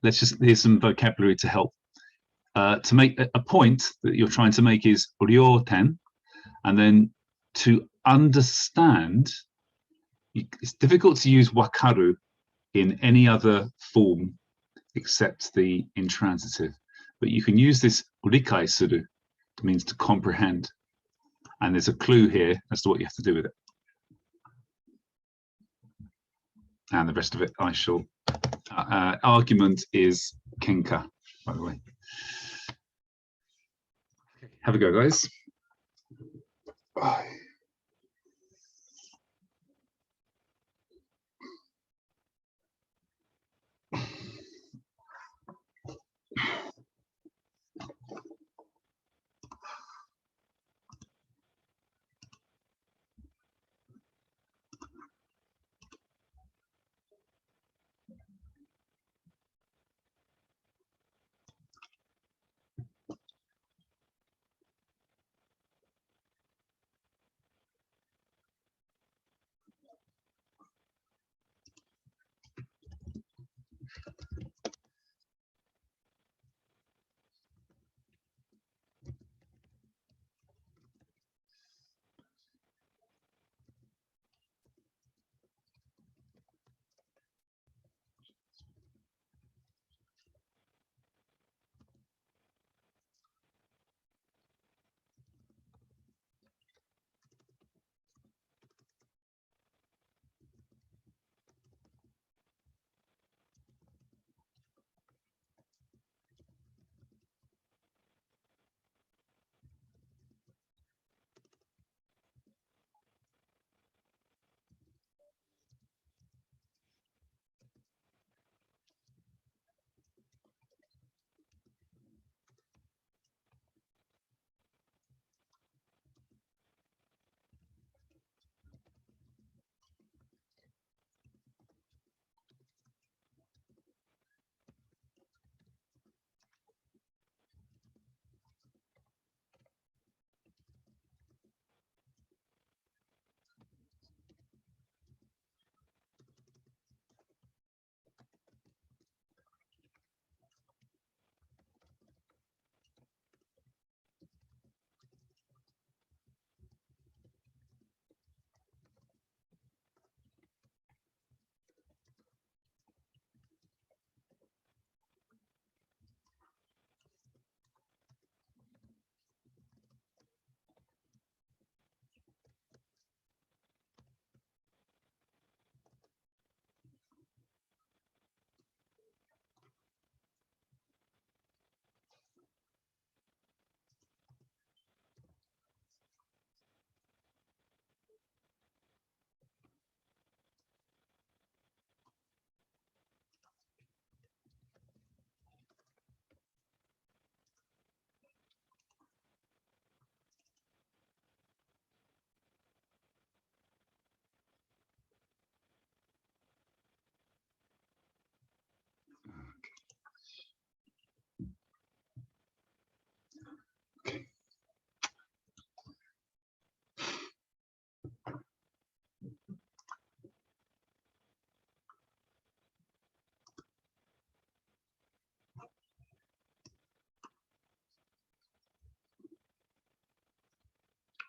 here's some vocabulary to help. To make a point that you're trying to make is ryoten, and then to understand, it's difficult to use wakaru in any other form except the intransitive, but you can use this rikai suru, it means to comprehend, and there's a clue here as to what you have to do with it. And the rest of it I shall, argument is kenka, by the way. Have a go, guys. Bye.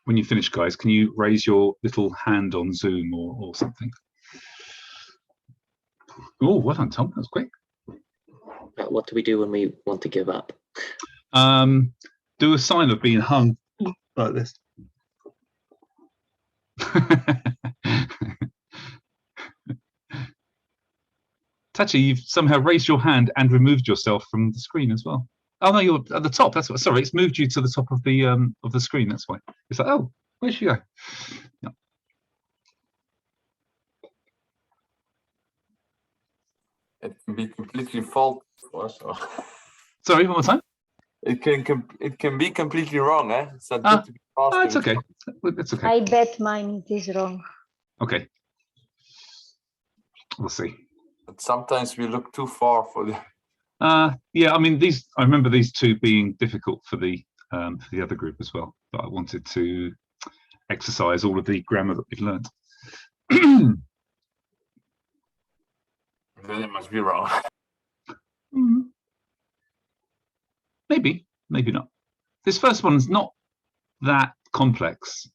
When you finish, guys, can you raise your little hand on Zoom or something? Oh, well done, Tom. That was quick. What do we do when we want to give up? Do a sign of being hung like this. Tachi, you've somehow raised your hand and removed yourself from the screen as well. Oh no, you're at the top. That's what. Sorry, it's moved you to the top of the screen. That's why. It's like, oh, where'd she go? Yeah. It can be completely false. Also. Sorry, one more time. It can be completely wrong, eh? It's not Ah, good to be fast. Oh, it's okay. That's okay. I bet mine it is wrong. Okay. We'll see. But sometimes we look too far for the. Yeah, I mean I remember these two being difficult for the other group as well. But I wanted to exercise all of the grammar that we've learned. Then it must be wrong. Maybe, maybe not. This first one's not that complex.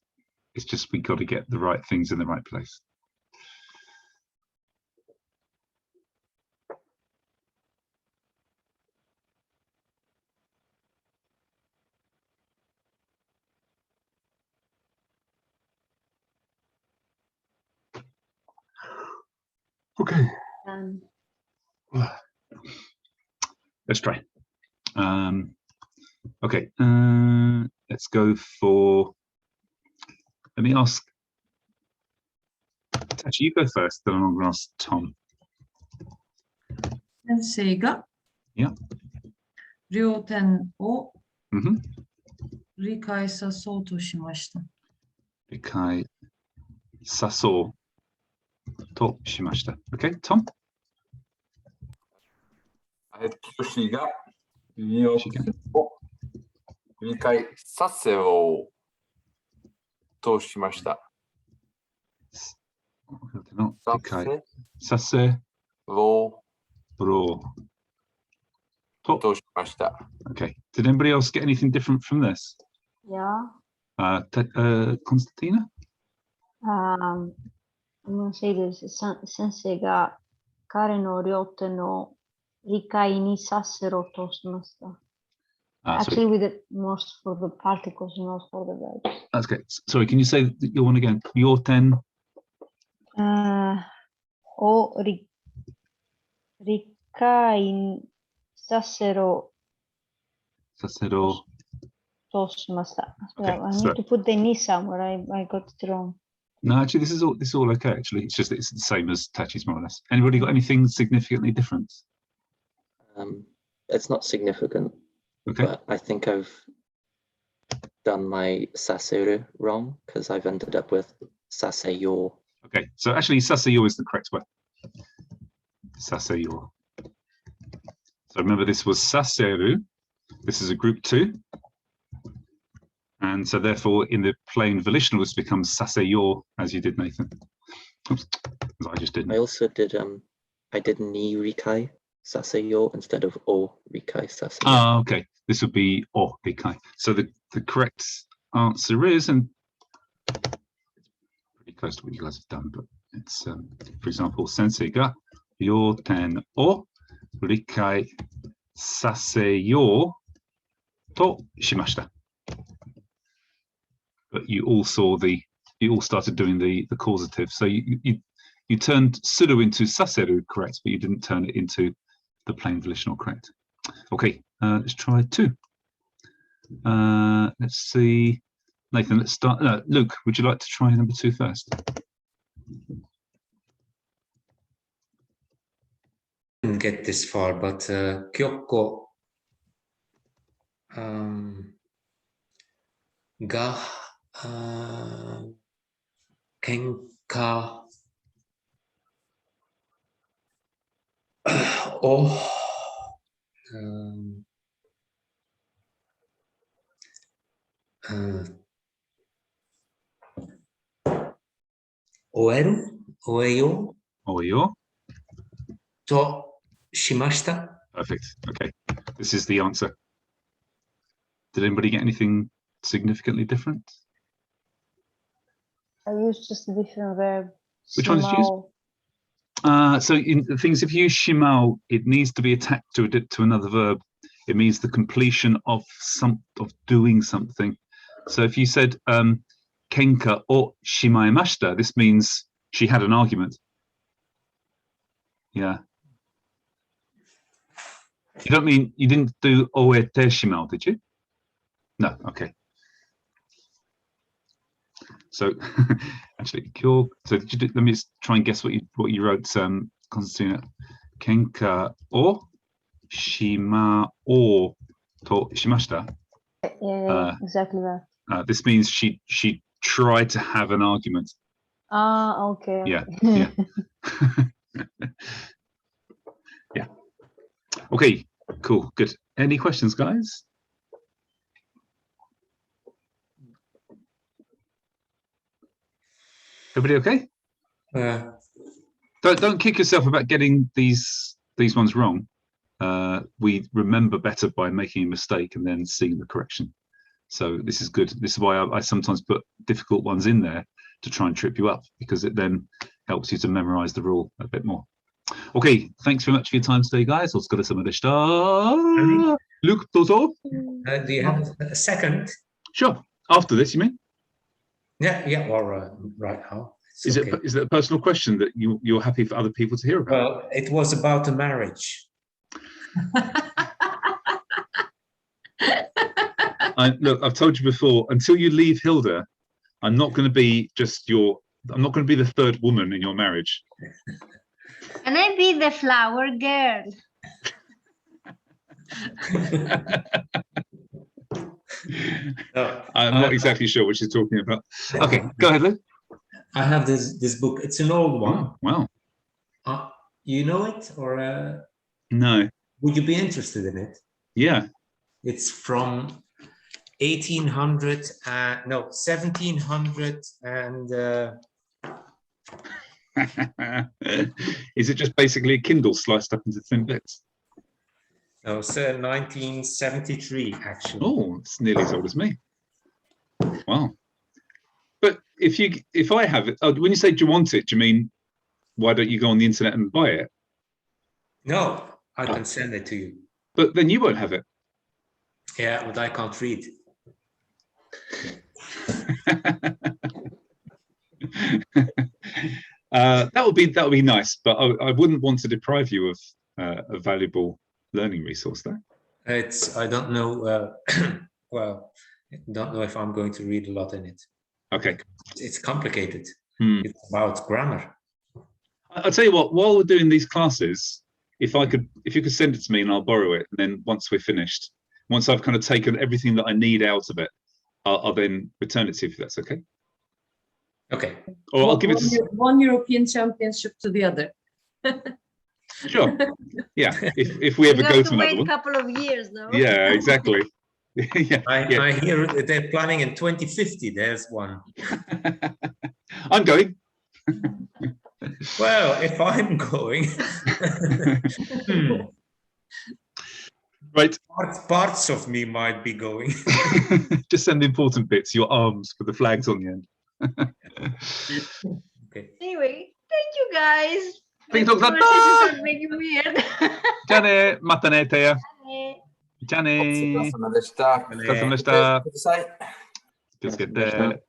It's just we got to get the right things in the right place. Okay. Let's try. Okay, let's go for, let me ask, Tachi, you go first, then I'm going to ask Tom. 先生が Yeah. 両点を Mm-hmm. 理解さそうとしました。理解さそうとしました。Okay, Tom? キヨシが両手を理解させようとしました。理解させろうとしました。Okay. Did anybody else get anything different from this? Yeah. Constantina? I'm gonna say this. 先生が彼の両手の理解にさせろとしました。Actually, with it most for the particles, not for the verbs. That's good. Sorry, can you say your one again? Your ten? を理解させろとしました。Okay, I need to put the ni somewhere. I got it wrong. No, actually, this is all okay. Actually, it's just it's the same as Tachi's more or less. Anybody got anything significantly different? It's not significant, Okay. but I think I've done my saseru wrong because I've ended up with saseyo. Okay, so actually, saseyo is the correct word. Saseyo. So remember, this was saseru. This is a group 2. And so therefore, in the plain volitional, this becomes saseyo, as you did, Nathan. Oops, as I just didn't. I also did, I did ni rikai saseyo instead of o rikai saseyo. Ah, okay. This would be o rikai. So the correct answer is, and pretty close to what you guys have done, but it's, for example, sensei ga yoten o rikai saseyo to shimashita. But you all started doing the causative. So you turned suru into saseru, correct, but you didn't turn it into the plain volitional, correct. Okay, let's try 2. Let's see. Nathan, let's start. Luke, would you like to try number 2 first? Didn't get this far, but Kyoko ga kenka o oeyo to shimashita. Perfect. Okay, this is the answer. Did anybody get anything significantly different? I used just a different verb. Which one did you use? So in things, if you use shimao, it needs to be attached to another verb. It means the completion of doing something. So if you said kenka o shimaemashita, this means she had an argument. Yeah. You don't mean you didn't do oete shimau, did you? No. Okay. So actually, kyo. So did you do, let me just try and guess what you wrote, Constantina. Kenka o shima o to shimashita. Yeah, exactly that. This means she tried to have an argument. Ah, okay. Yeah, okay. yeah. Yeah. Okay, cool, good. Any questions, guys? Everybody okay? Don't kick yourself about getting these ones wrong. We remember better by making a mistake and then seeing the correction. So this is good. This is why I sometimes put difficult ones in there to try and trip you up, because it then helps you to memorize the rule a bit more. Okay, thanks very much for your time today, guys. Luke, dozo. Do you have a second? Sure. After this, you mean? Yeah, or right now. Is it a personal question that you're happy for other people to hear about? Well, it was about the marriage. Look, I've told you before, until you leave Hilda, I'm not going to be I'm not going to be the third woman in your marriage. Can I be the flower girl? No, I'm not exactly sure what she's talking about. Okay, go ahead, Lou. I have this book. It's an old one. Oh, wow. You know it, or No. would you be interested in it? Yeah. It's from 1700 and is it just basically a Kindle sliced up into thin bits? No, it's 1973 actually. Oh, it's nearly as old as me. Wow. But if I have it, when you say do you want it, do you mean why don't you go on the internet and buy it? No, I can send it to you. But then you won't have it. Yeah, but I can't read. That would be nice, but I wouldn't want to deprive you of a valuable learning resource there. I don't know. Well, I don't know if I'm going to read a lot in it. Okay. It's complicated. It's about grammar. I'll tell you what, while we're doing these classes, if you could send it to me and I'll borrow it, and then once we're finished, once I've kind of taken everything that I need out of it, I'll then return it to you, if that's okay. Okay. Or I'll give it one European championship to the other. Sure. Yeah. If we ever go to another one. A couple of years, though. Yeah, exactly. Yeah. I hear they're planning in 2050. There's one. I'm going. Well, if I'm going. Right. Parts of me might be going. Just send the important bits, your arms with the flags on the end. Okay. Anyway, thank you guys. Thank you, Dr. Start making weird. Jane, matane, Teja. Jane. お疲れ様でした。お疲れ様でした。ください。気をつけて。